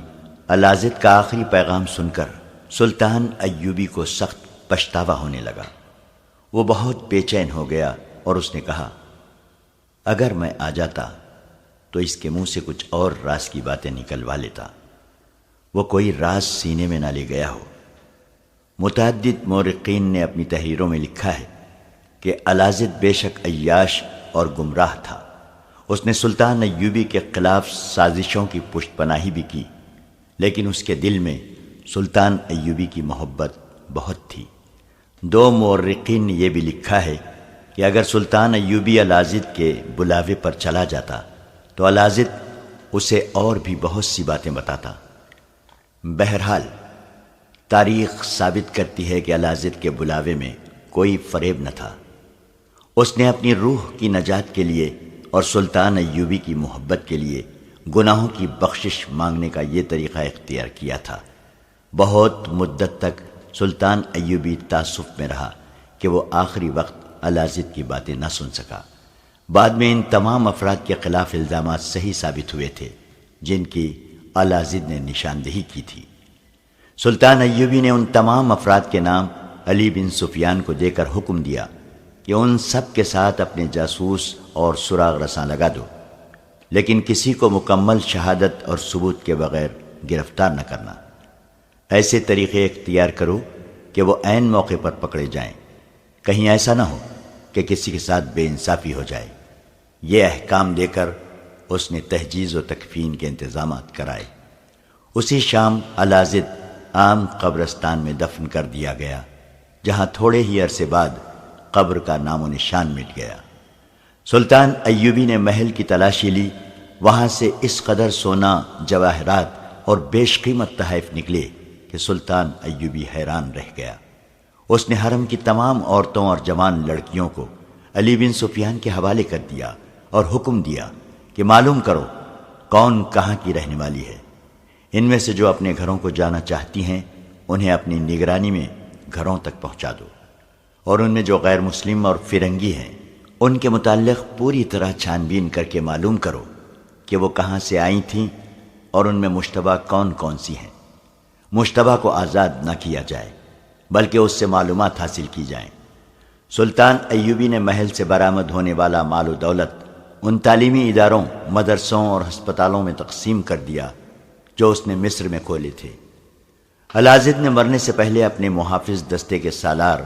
الازد کا آخری پیغام سن کر سلطان ایوبی کو سخت پچھتاوا ہونے لگا۔ وہ بہت بے چین ہو گیا اور اس نے کہا، اگر میں آ جاتا تو اس کے منہ سے کچھ اور راز کی باتیں نکلوا لیتا، وہ کوئی راز سینے میں نہ لے گیا ہو۔ متعدد مورخین نے اپنی تحریروں میں لکھا ہے کہ الازد بے شک عیاش اور گمراہ تھا۔ اس نے سلطان ایوبی کے خلاف سازشوں کی پشت پناہی بھی کی، لیکن اس کے دل میں سلطان ایوبی کی محبت بہت تھی۔ دو مورخین نے یہ بھی لکھا ہے کہ اگر سلطان ایوبی الازد کے بلاوے پر چلا جاتا تو الازد اسے اور بھی بہت سی باتیں بتاتا۔ بہرحال تاریخ ثابت کرتی ہے کہ الازد کے بلاوے میں کوئی فریب نہ تھا۔ اس نے اپنی روح کی نجات کے لیے اور سلطان ایوبی کی محبت کے لیے گناہوں کی بخشش مانگنے کا یہ طریقہ اختیار کیا تھا۔ بہت مدت تک سلطان ایوبی تعسف میں رہا کہ وہ آخری وقت الازد کی باتیں نہ سن سکا۔ بعد میں ان تمام افراد کے خلاف الزامات صحیح ثابت ہوئے تھے جن کی الازد نے نشاندہی کی تھی۔ سلطان ایوبی نے ان تمام افراد کے نام علی بن سفیان کو دے کر حکم دیا کہ ان سب کے ساتھ اپنے جاسوس اور سراغ رساں لگا دو، لیکن کسی کو مکمل شہادت اور ثبوت کے بغیر گرفتار نہ کرنا۔ ایسے طریقے اختیار کرو کہ وہ عین موقع پر پکڑے جائیں، کہیں ایسا نہ ہو کہ کسی کے ساتھ بے انصافی ہو جائے۔ یہ احکام دے کر اس نے تحجیز و تکفین کے انتظامات کرائے۔ اسی شام الازد عام قبرستان میں دفن کر دیا گیا، جہاں تھوڑے ہی عرصے بعد قبر کا نام و نشان مٹ گیا۔ سلطان ایوبی نے محل کی تلاشی لی، وہاں سے اس قدر سونا، جواہرات اور بیش قیمت تحائف نکلے کہ سلطان ایوبی حیران رہ گیا۔ اس نے حرم کی تمام عورتوں اور جوان لڑکیوں کو علی بن سفیان کے حوالے کر دیا اور حکم دیا کہ معلوم کرو کون کہاں کی رہنے والی ہے۔ ان میں سے جو اپنے گھروں کو جانا چاہتی ہیں انہیں اپنی نگرانی میں گھروں تک پہنچا دو، اور ان میں جو غیر مسلم اور فرنگی ہیں ان کے متعلق پوری طرح چھان بین کر کے معلوم کرو کہ وہ کہاں سے آئی تھیں اور ان میں مشتبہ کون کون سی ہیں۔ مشتبہ کو آزاد نہ کیا جائے بلکہ اس سے معلومات حاصل کی جائیں۔ سلطان ایوبی نے محل سے برآمد ہونے والا مال و دولت ان تعلیمی اداروں، مدرسوں اور ہسپتالوں میں تقسیم کر دیا جو اس نے مصر میں کھولے تھے۔ الازد نے مرنے سے پہلے اپنے محافظ دستے کے سالار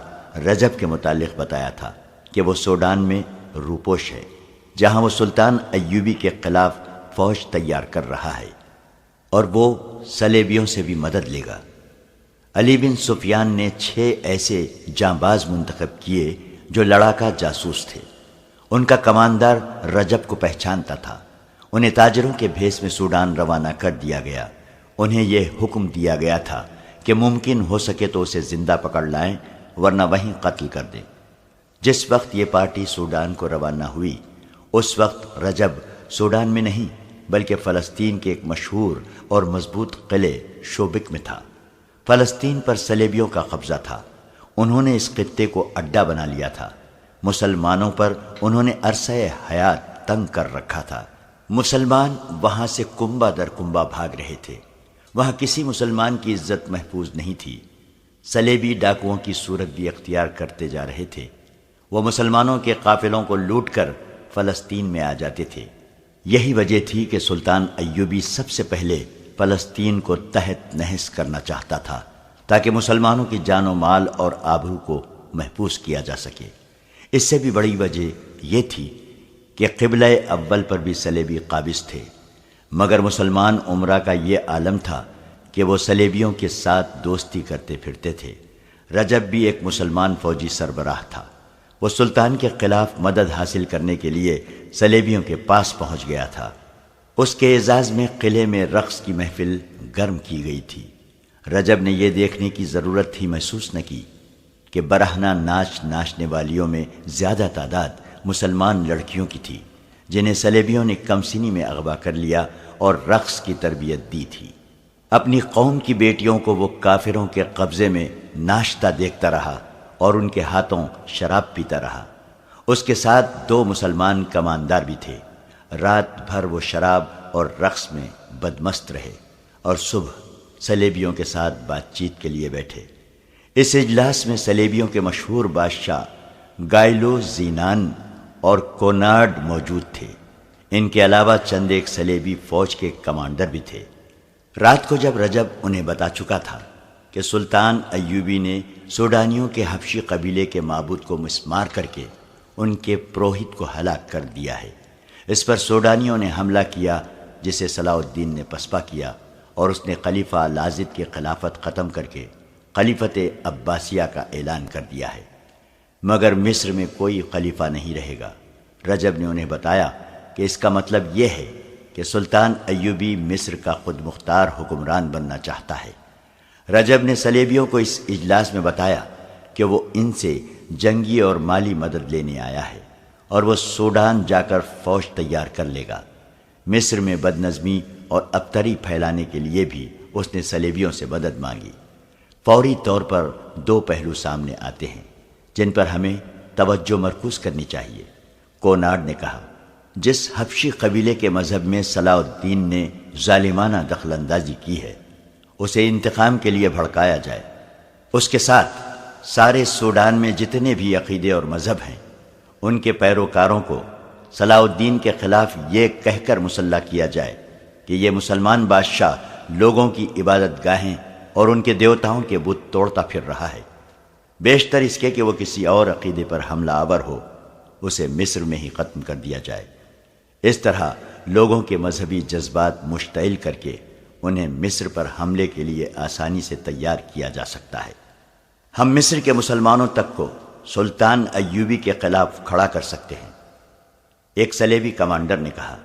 رجب کے متعلق بتایا تھا کہ وہ سوڈان میں روپوش ہے، جہاں وہ سلطان ایوبی کے خلاف فوج تیار کر رہا ہے اور وہ صلیبیوں سے بھی مدد لے گا۔ علی بن سفیان نے 6 ایسے جانباز منتخب کیے جو لڑاکا جاسوس تھے۔ ان کا کماندار رجب کو پہچانتا تھا۔ انہیں تاجروں کے بھیس میں سوڈان روانہ کر دیا گیا۔ انہیں یہ حکم دیا گیا تھا کہ ممکن ہو سکے تو اسے زندہ پکڑ لائیں ورنہ وہیں قتل کر دیں۔ جس وقت یہ پارٹی سوڈان کو روانہ ہوئی اس وقت رجب سوڈان میں نہیں بلکہ فلسطین کے ایک مشہور اور مضبوط قلعے شوبک میں تھا۔ فلسطین پر صلیبیوں کا قبضہ تھا۔ انہوں نے اس خطے کو اڈا بنا لیا تھا۔ مسلمانوں پر انہوں نے عرصہ حیات تنگ کر رکھا تھا۔ مسلمان وہاں سے کنبہ در کنبہ بھاگ رہے تھے۔ وہاں کسی مسلمان کی عزت محفوظ نہیں تھی۔ صلیبی ڈاکوؤں کی صورت بھی اختیار کرتے جا رہے تھے۔ وہ مسلمانوں کے قافلوں کو لوٹ کر فلسطین میں آ جاتے تھے۔ یہی وجہ تھی کہ سلطان ایوبی سب سے پہلے فلسطین کو تحت نحس کرنا چاہتا تھا تاکہ مسلمانوں کی جان و مال اور آبرو کو محفوظ کیا جا سکے۔ اس سے بھی بڑی وجہ یہ تھی کہ قبلہ اول پر بھی صلیبی قابض تھے، مگر مسلمان امراء کا یہ عالم تھا کہ وہ صلیبیوں کے ساتھ دوستی کرتے پھرتے تھے۔ رجب بھی ایک مسلمان فوجی سربراہ تھا۔ وہ سلطان کے خلاف مدد حاصل کرنے کے لیے صلیبیوں کے پاس پہنچ گیا تھا۔ اس کے اعزاز میں قلعے میں رقص کی محفل گرم کی گئی تھی۔ رجب نے یہ دیکھنے کی ضرورت ہی محسوس نہ کی کہ برہنہ ناچ ناچنے والیوں میں زیادہ تعداد مسلمان لڑکیوں کی تھی جنہیں صلیبیوں نے کم سنی میں اغوا کر لیا اور رقص کی تربیت دی تھی۔ اپنی قوم کی بیٹیوں کو وہ کافروں کے قبضے میں ناشتہ دیکھتا رہا اور ان کے ہاتھوں شراب پیتا رہا۔ اس کے ساتھ 2 مسلمان کماندار بھی تھے۔ رات بھر وہ شراب اور رقص میں بدمست رہے اور صبح صلیبیوں کے ساتھ بات چیت کے لیے بیٹھے۔ اس اجلاس میں صلیبیوں کے مشہور بادشاہ گائلو زینان اور کونارڈ موجود تھے۔ ان کے علاوہ چند ایک صلیبی فوج کے کمانڈر بھی تھے۔ رات کو جب رجب انہیں بتا چکا تھا کہ سلطان ایوبی نے سوڈانیوں کے حبشی قبیلے کے معبود کو مسمار کر کے ان کے پروہت کو ہلاک کر دیا ہے، اس پر سوڈانیوں نے حملہ کیا جسے صلاح الدین نے پسپا کیا، اور اس نے خلیفہ لازد کی خلافت ختم کر کے خلیفت عباسیہ کا اعلان کر دیا ہے، مگر مصر میں کوئی خلیفہ نہیں رہے گا۔ رجب نے انہیں بتایا کہ اس کا مطلب یہ ہے کہ سلطان ایوبی مصر کا خود مختار حکمران بننا چاہتا ہے۔ رجب نے صلیبیوں کو اس اجلاس میں بتایا کہ وہ ان سے جنگی اور مالی مدد لینے آیا ہے، اور وہ سوڈان جا کر فوج تیار کر لے گا۔ مصر میں بد نظمی اور ابتری پھیلانے کے لیے بھی اس نے صلیبیوں سے مدد مانگی۔ فوری طور پر دو پہلو سامنے آتے ہیں جن پر ہمیں توجہ مرکوز کرنی چاہیے۔ کونارڈ نے کہا، جس حبشی قبیلے کے مذہب میں صلاح الدین نے ظالمانہ دخل اندازی کی ہے، اسے انتقام کے لیے بھڑکایا جائے۔ اس کے ساتھ سارے سوڈان میں جتنے بھی عقیدے اور مذہب ہیں، ان کے پیروکاروں کو صلاح الدین کے خلاف یہ کہہ کر مسلح کیا جائے کہ یہ مسلمان بادشاہ لوگوں کی عبادت گاہیں اور ان کے دیوتاؤں کے بت توڑتا پھر رہا ہے۔ بیشتر اس کے کہ وہ کسی اور عقیدے پر حملہ آور ہو، اسے مصر میں ہی ختم کر دیا جائے۔ اس طرح لوگوں کے مذہبی جذبات مشتعل کر کے انہیں مصر پر حملے کے لیے آسانی سے تیار کیا جا سکتا ہے۔ ہم مصر کے مسلمانوں تک کو سلطان ایوبی کے خلاف کھڑا کر سکتے ہیں۔ ایک صلیبی کمانڈر نے کہا،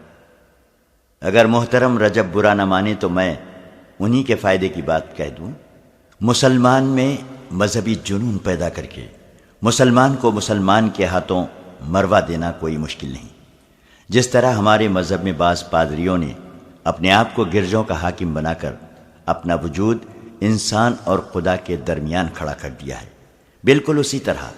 اگر محترم رجب برا نہ مانے تو میں انہی کے فائدے کی بات کہہ دوں۔ مسلمان میں مذہبی جنون پیدا کر کے مسلمان کو مسلمان کے ہاتھوں مروا دینا کوئی مشکل نہیں۔ جس طرح ہمارے مذہب میں بعض پادریوں نے اپنے آپ کو گرجوں کا حاکم بنا کر اپنا وجود انسان اور خدا کے درمیان کھڑا کر دیا ہے، بالکل اسی طرح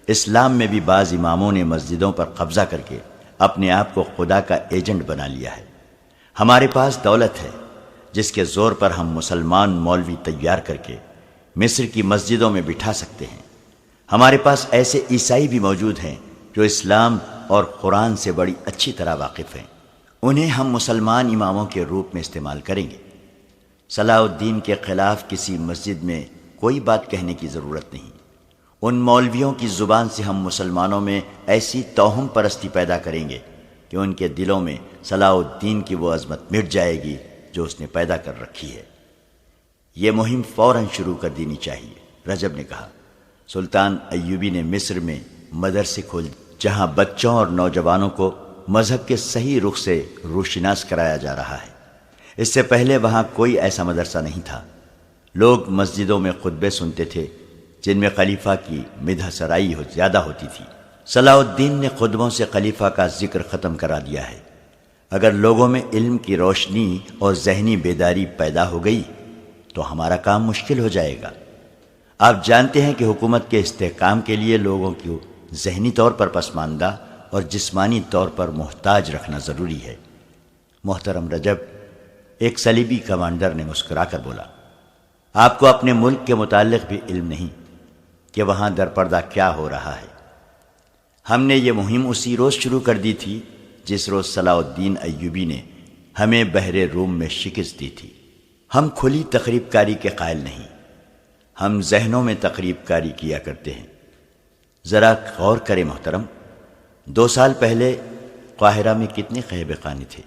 اسلام میں بھی بعض اماموں نے مسجدوں پر قبضہ کر کے اپنے آپ کو خدا کا ایجنٹ بنا لیا ہے۔ ہمارے پاس دولت ہے جس کے زور پر ہم مسلمان مولوی تیار کر کے مصر کی مسجدوں میں بٹھا سکتے ہیں۔ ہمارے پاس ایسے عیسائی بھی موجود ہیں جو اسلام اور قرآن سے بڑی اچھی طرح واقف ہیں، انہیں ہم مسلمان اماموں کے روپ میں استعمال کریں گے۔ صلاح الدین کے خلاف کسی مسجد میں کوئی بات کہنے کی ضرورت نہیں۔ ان مولویوں کی زبان سے ہم مسلمانوں میں ایسی توہم پرستی پیدا کریں گے کہ ان کے دلوں میں صلاح الدین کی وہ عظمت مٹ جائے گی جو اس نے پیدا کر رکھی ہے۔ یہ مہم فوراً شروع کر دینی چاہیے۔ رجب نے کہا، سلطان ایوبی نے مصر میں مدرسے کھول جہاں بچوں اور نوجوانوں کو مذہب کے صحیح رخ سے روشناس کرایا جا رہا ہے۔ اس سے پہلے وہاں کوئی ایسا مدرسہ نہیں تھا۔ لوگ مسجدوں میں خطبے سنتے تھے جن میں خلیفہ کی مدح سرائی زیادہ ہوتی تھی۔ صلاح الدین نے خطبوں سے خلیفہ کا ذکر ختم کرا دیا ہے۔ اگر لوگوں میں علم کی روشنی اور ذہنی بیداری پیدا ہو گئی تو ہمارا کام مشکل ہو جائے گا۔ آپ جانتے ہیں کہ حکومت کے استحکام کے لیے لوگوں کو ذہنی طور پر پسماندہ اور جسمانی طور پر محتاج رکھنا ضروری ہے۔ محترم رجب، ایک صلیبی کمانڈر نے مسکرا کر بولا، آپ کو اپنے ملک کے متعلق بھی علم نہیں کہ وہاں درپردہ کیا ہو رہا ہے۔ ہم نے یہ مہم اسی روز شروع کر دی تھی جس روز صلاح الدین ایوبی نے ہمیں بحر روم میں شکست دی تھی۔ ہم کھلی تقریب کاری کے قائل نہیں، ہم ذہنوں میں تقریب کاری کیا کرتے ہیں۔ ذرا غور کریں محترم، 2 سال پہلے قاہرہ میں کتنے قہبے خانے تھے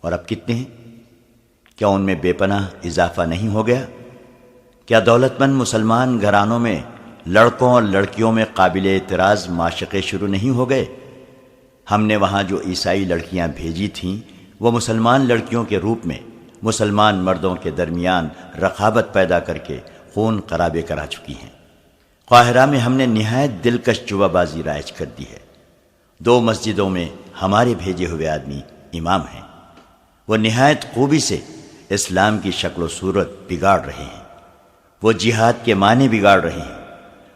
اور اب کتنے ہیں؟ کیا ان میں بے پناہ اضافہ نہیں ہو گیا؟ کیا دولت مند مسلمان گھرانوں میں لڑکوں اور لڑکیوں میں قابل اعتراض معشقے شروع نہیں ہو گئے؟ ہم نے وہاں جو عیسائی لڑکیاں بھیجی تھیں وہ مسلمان لڑکیوں کے روپ میں مسلمان مردوں کے درمیان رقابت پیدا کر کے خون خرابے کرا چکی ہیں۔ قاہرہ میں ہم نے نہایت دلکش جوا بازی رائج کر دی ہے۔ 2 مسجدوں میں ہمارے بھیجے ہوئے آدمی امام ہیں، وہ نہایت خوبی سے اسلام کی شکل و صورت بگاڑ رہے ہیں، وہ جہاد کے معنی بگاڑ رہے ہیں۔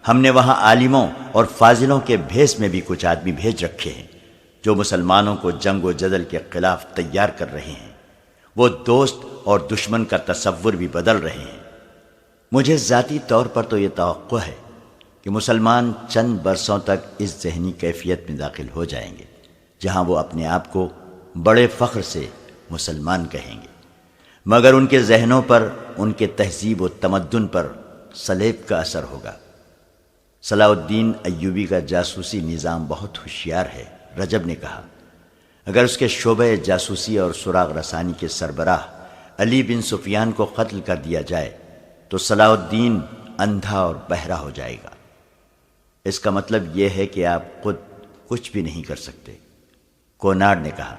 ہم نے وہاں عالموں اور فاضلوں کے بھیس میں بھی کچھ آدمی بھیج رکھے ہیں جو مسلمانوں کو جنگ و جدل کے خلاف تیار کر رہے ہیں۔ وہ دوست اور دشمن کا تصور بھی بدل رہے ہیں۔ مجھے ذاتی طور پر تو یہ توقع ہے کہ مسلمان چند برسوں تک اس ذہنی کیفیت میں داخل ہو جائیں گے جہاں وہ اپنے آپ کو بڑے فخر سے مسلمان کہیں گے، مگر ان کے ذہنوں پر، ان کے تہذیب و تمدن پر صلیب کا اثر ہوگا۔ صلاح الدین ایوبی کا جاسوسی نظام بہت ہوشیار ہے، رجب نے کہا، اگر اس کے شعبہ جاسوسی اور سراغ رسانی کے سربراہ علی بن سفیان کو قتل کر دیا جائے تو صلاح الدین اندھا اور بہرا ہو جائے گا۔ اس کا مطلب یہ ہے کہ آپ خود کچھ بھی نہیں کر سکتے۔ کوناڈ نے کہا،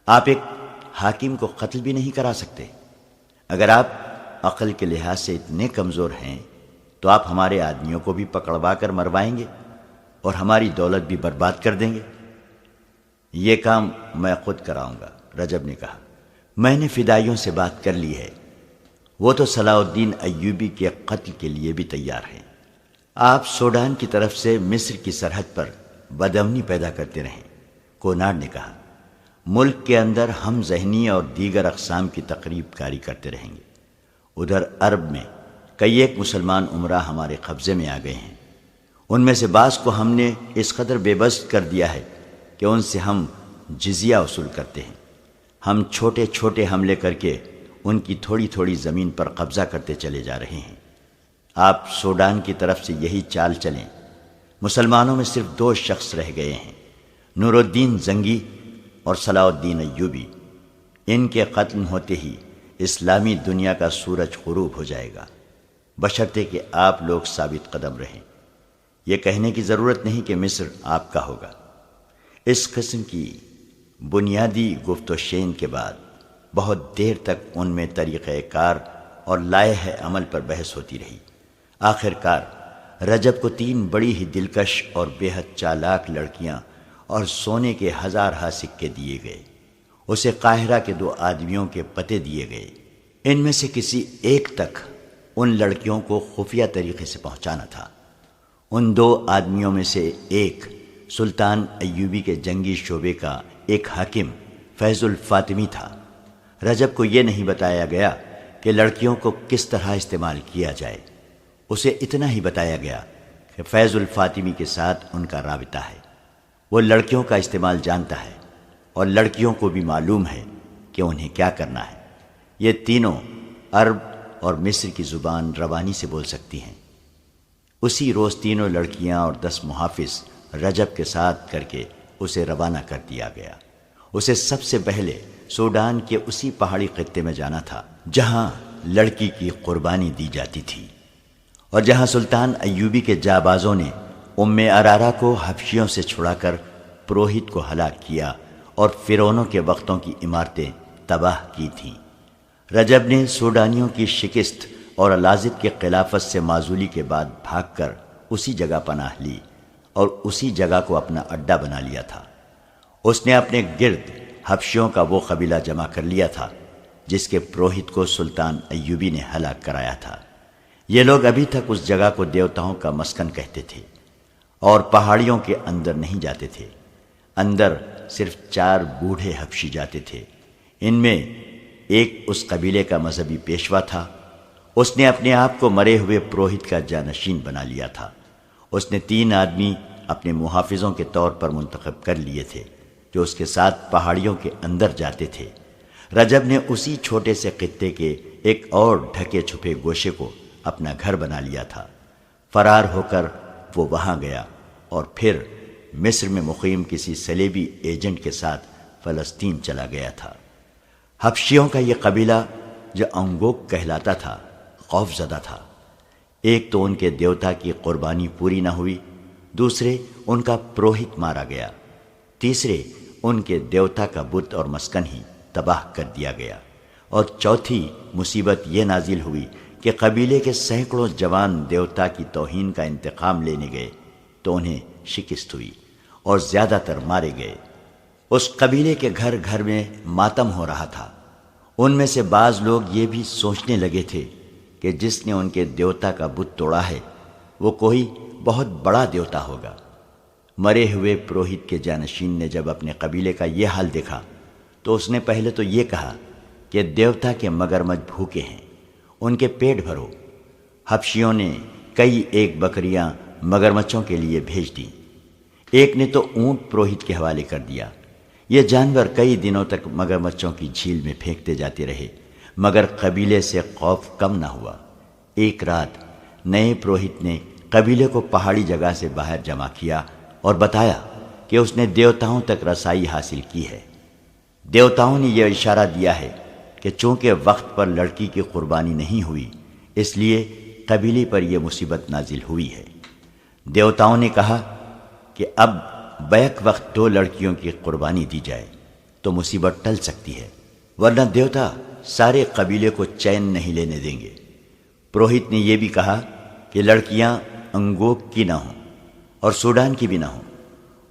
آپ ایک حاکم کو قتل بھی نہیں کرا سکتے؟ اگر آپ عقل کے لحاظ سے اتنے کمزور ہیں تو آپ ہمارے آدمیوں کو بھی پکڑوا کر مروائیں گے اور ہماری دولت بھی برباد کر دیں گے۔ یہ کام میں خود کراؤں گا، رجب نے کہا۔ میں نے فدائیوں سے بات کر لی ہے، وہ تو صلاح الدین ایوبی کے قتل کے لیے بھی تیار ہیں۔ آپ سوڈان کی طرف سے مصر کی سرحد پر بدامنی پیدا کرتے رہیں۔ کوناڈ نے کہا، ملک کے اندر ہم ذہنی اور دیگر اقسام کی تقریب کاری کرتے رہیں گے۔ ادھر عرب میں کئی ایک مسلمان عمرہ ہمارے قبضے میں آ گئے ہیں، ان میں سے بعض کو ہم نے اس قدر بے بس کر دیا ہے کہ ان سے ہم جزیہ وصول کرتے ہیں۔ ہم چھوٹے چھوٹے حملے کر کے ان کی تھوڑی تھوڑی زمین پر قبضہ کرتے چلے جا رہے ہیں۔ آپ سوڈان کی طرف سے یہی چال چلیں۔ مسلمانوں میں صرف 2 شخص رہ گئے ہیں، نور الدین زنگی اور صلاح الدین ایوبی۔ ان کے قتل ہوتے ہی اسلامی دنیا کا سورج غروب ہو جائے گا، بشرطے کہ آپ لوگ ثابت قدم رہیں۔ یہ کہنے کی ضرورت نہیں کہ مصر آپ کا ہوگا۔ اس قسم کی بنیادی گفت و شین کے بعد بہت دیر تک ان میں طریقہ کار اور لائحہ عمل پر بحث ہوتی رہی۔ آخر کار رجب کو 3 بڑی ہی دلکش اور بے حد چالاک لڑکیاں اور سونے کے 1000 سکے دیے گئے۔ اسے قاہرہ کے 2 آدمیوں کے پتے دیے گئے۔ ان میں سے کسی ایک تک ان لڑکیوں کو خفیہ طریقے سے پہنچانا تھا۔ ان 2 آدمیوں میں سے ایک سلطان ایوبی کے جنگی شعبے کا ایک حاکم فیض الفاطمی تھا۔ رجب کو یہ نہیں بتایا گیا کہ لڑکیوں کو کس طرح استعمال کیا جائے، اسے اتنا ہی بتایا گیا کہ فیض الفاطمی کے ساتھ ان کا رابطہ ہے، وہ لڑکیوں کا استعمال جانتا ہے اور لڑکیوں کو بھی معلوم ہے کہ انہیں کیا کرنا ہے۔ یہ تینوں عرب اور مصر کی زبان روانی سے بول سکتی ہیں۔ اسی روز تینوں لڑکیاں اور 10 محافظ رجب کے ساتھ کر کے اسے روانہ کر دیا گیا۔ اسے سب سے پہلے سوڈان کے اسی پہاڑی خطے میں جانا تھا جہاں لڑکی کی قربانی دی جاتی تھی اور جہاں سلطان ایوبی کے جابازوں نے ارارا کو حبشیوں سے چھڑا کر پروہت کو ہلاک کیا اور فرعونوں کے وقتوں کی عمارتیں تباہ کی تھیں۔ رجب نے سوڈانیوں کی شکست اور الازد کے خلافت سے معزولی کے بعد بھاگ کر اسی جگہ پناہ لی اور اسی جگہ کو اپنا اڈا بنا لیا تھا۔ اس نے اپنے گرد حبشیوں کا وہ قبیلہ جمع کر لیا تھا جس کے پروہت کو سلطان ایوبی نے ہلاک کرایا تھا۔ یہ لوگ ابھی تک اس جگہ کو دیوتاؤں کا مسکن کہتے تھے اور پہاڑیوں کے اندر نہیں جاتے تھے۔ اندر صرف 4 بوڑھے حبشی جاتے تھے۔ ان میں ایک اس قبیلے کا مذہبی پیشوا تھا۔ اس نے اپنے آپ کو مرے ہوئے پروہت کا جانشین بنا لیا تھا۔ اس نے 3 آدمی اپنے محافظوں کے طور پر منتخب کر لیے تھے جو اس کے ساتھ پہاڑیوں کے اندر جاتے تھے۔ رجب نے اسی چھوٹے سے خطے کے ایک اور ڈھکے چھپے گوشے کو اپنا گھر بنا لیا تھا۔ فرار ہو کر وہ وہاں گیا اور پھر مصر میں مقیم کسی صلیبی ایجنٹ کے ساتھ فلسطین چلا گیا تھا۔ حبشیوں کا یہ قبیلہ جو انگوک کہلاتا تھا خوف زدہ تھا۔ ایک تو ان کے دیوتا کی قربانی پوری نہ ہوئی، دوسرے ان کا پروہت مارا گیا، تیسرے ان کے دیوتا کا بت اور مسکن ہی تباہ کر دیا گیا، اور چوتھی مصیبت یہ نازل ہوئی کہ قبیلے کے سینکڑوں جوان دیوتا کی توہین کا انتقام لینے گئے تو انہیں شکست ہوئی اور زیادہ تر مارے گئے۔ اس قبیلے کے گھر گھر میں ماتم ہو رہا تھا۔ ان میں سے بعض لوگ یہ بھی سوچنے لگے تھے کہ جس نے ان کے دیوتا کا بت توڑا ہے وہ کوئی بہت بڑا دیوتا ہوگا۔ مرے ہوئے پروہت کے جانشین نے جب اپنے قبیلے کا یہ حال دیکھا تو اس نے پہلے تو یہ کہا کہ دیوتا کے مگرمچھ بھوکے ہیں، ان کے پیٹ بھرو۔ حبشیوں نے کئی ایک بکریاں مگرمچھوں کے لیے بھیج دیں۔ ایک نے تو اونٹ پروہت کے حوالے کر دیا۔ یہ جانور کئی دنوں تک مگرمچھوں کی جھیل میں پھینکتے جاتے رہے مگر قبیلے سے خوف کم نہ ہوا۔ ایک رات نئے پروہت نے قبیلے کو پہاڑی جگہ سے باہر جمع کیا اور بتایا کہ اس نے دیوتاؤں تک رسائی حاصل کی ہے۔ دیوتاؤں نے یہ اشارہ دیا ہے کہ چونکہ وقت پر لڑکی کی قربانی نہیں ہوئی، اس لیے قبیلے پر یہ مصیبت نازل ہوئی ہے۔ دیوتاؤں نے کہا کہ اب بیک وقت 2 لڑکیوں کی قربانی دی جائے تو مصیبت ٹل سکتی ہے، ورنہ دیوتا سارے قبیلے کو چین نہیں لینے دیں گے۔ پروہت نے یہ بھی کہا کہ لڑکیاں انگوک کی نہ ہوں اور سوڈان کی بھی نہ ہوں،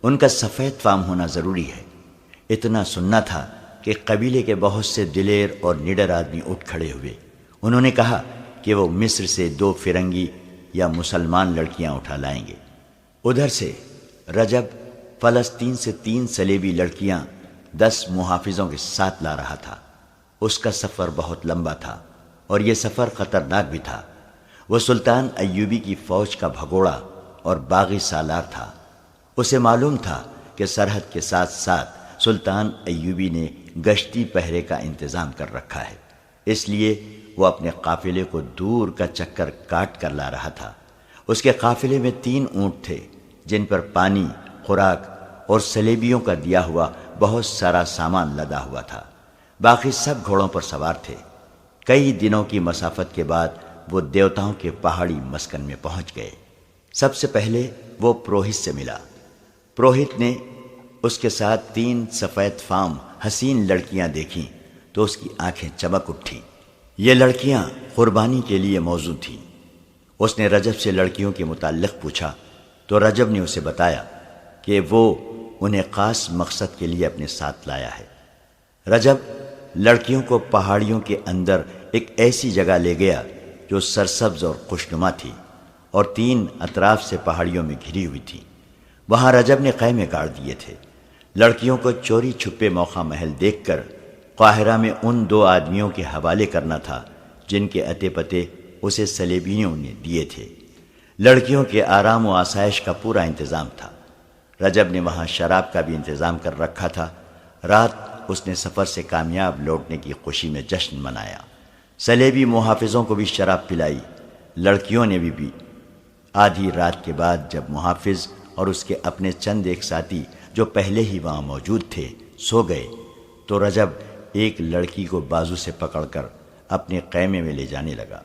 ان کا سفید فام ہونا ضروری ہے۔ اتنا سننا تھا کہ قبیلے کے بہت سے دلیر اور نڈر آدمی اٹھ کھڑے ہوئے۔ انہوں نے کہا کہ وہ مصر سے 2 فرنگی یا مسلمان لڑکیاں اٹھا لائیں گے۔ ادھر سے رجب فلسطین سے 3 سلیبی لڑکیاں 10 محافظوں کے ساتھ لا رہا تھا۔ اس کا سفر بہت لمبا تھا اور یہ سفر خطرناک بھی تھا۔ وہ سلطان ایوبی کی فوج کا بھگوڑا اور باغی سالار تھا۔ اسے معلوم تھا کہ سرحد کے ساتھ ساتھ سلطان ایوبی نے گشتی پہرے کا انتظام کر رکھا ہے، اس لیے وہ اپنے قافلے کو دور کا چکر کاٹ کر لا رہا تھا۔ اس کے قافلے میں 3 اونٹ تھے جن پر پانی، خوراک اور سلیبیوں کا دیا ہوا بہت سارا سامان لدا ہوا تھا۔ باقی سب گھوڑوں پر سوار تھے۔ کئی دنوں کی مسافت کے بعد وہ دیوتاؤں کے پہاڑی مسکن میں پہنچ گئے۔ سب سے پہلے وہ پروہت سے ملا۔ پروہت نے اس کے ساتھ 3 سفید فام حسین لڑکیاں دیکھیں تو اس کی آنکھیں چمک اٹھی۔ یہ لڑکیاں قربانی کے لیے موزوں تھیں۔ اس نے رجب سے لڑکیوں کے متعلق پوچھا تو رجب نے اسے بتایا کہ وہ انہیں خاص مقصد کے لیے اپنے ساتھ لایا ہے۔ رجب لڑکیوں کو پہاڑیوں کے اندر ایک ایسی جگہ لے گیا جو سرسبز اور خوشنما تھی اور 3 اطراف سے پہاڑیوں میں گھری ہوئی تھی۔ وہاں رجب نے خیمے گاڑ دیے تھے۔ لڑکیوں کو چوری چھپے موقع محل دیکھ کر قاہرہ میں ان 2 آدمیوں کے حوالے کرنا تھا جن کے اتے پتے اسے سلیبیوں نے دیے تھے۔ لڑکیوں کے آرام و آسائش کا پورا انتظام تھا۔ رجب نے وہاں شراب کا بھی انتظام کر رکھا تھا۔ رات اس نے سفر سے کامیاب لوٹنے کی خوشی میں جشن منایا۔ سلیبی محافظوں کو بھی شراب پلائی، لڑکیوں نے بھی۔ آدھی رات کے بعد جب محافظ اور اس کے اپنے چند ایک ساتھی جو پہلے ہی وہاں موجود تھے سو گئے تو رجب ایک لڑکی کو بازو سے پکڑ کر اپنے خیمے میں لے جانے لگا۔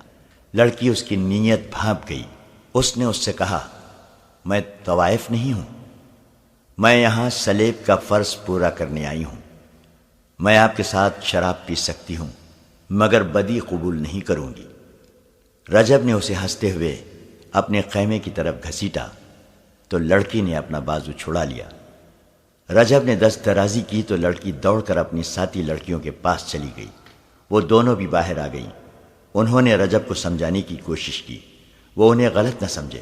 لڑکی اس کی نیت بھانپ گئی۔ اس نے اس سے کہا، میں طوائف نہیں ہوں، میں یہاں سلیب کا فرض پورا کرنے آئی ہوں۔ میں آپ کے ساتھ شراب پی سکتی ہوں مگر بدی قبول نہیں کروں گی۔ رجب نے اسے ہنستے ہوئے اپنے خیمے کی طرف گھسیٹا تو لڑکی نے اپنا بازو چھڑا لیا۔ رجب نے دست درازی کی تو لڑکی دوڑ کر اپنی ساتھی لڑکیوں کے پاس چلی گئی۔ وہ دونوں بھی باہر آ گئیں۔ انہوں نے رجب کو سمجھانے کی کوشش کی، وہ انہیں غلط نہ سمجھے۔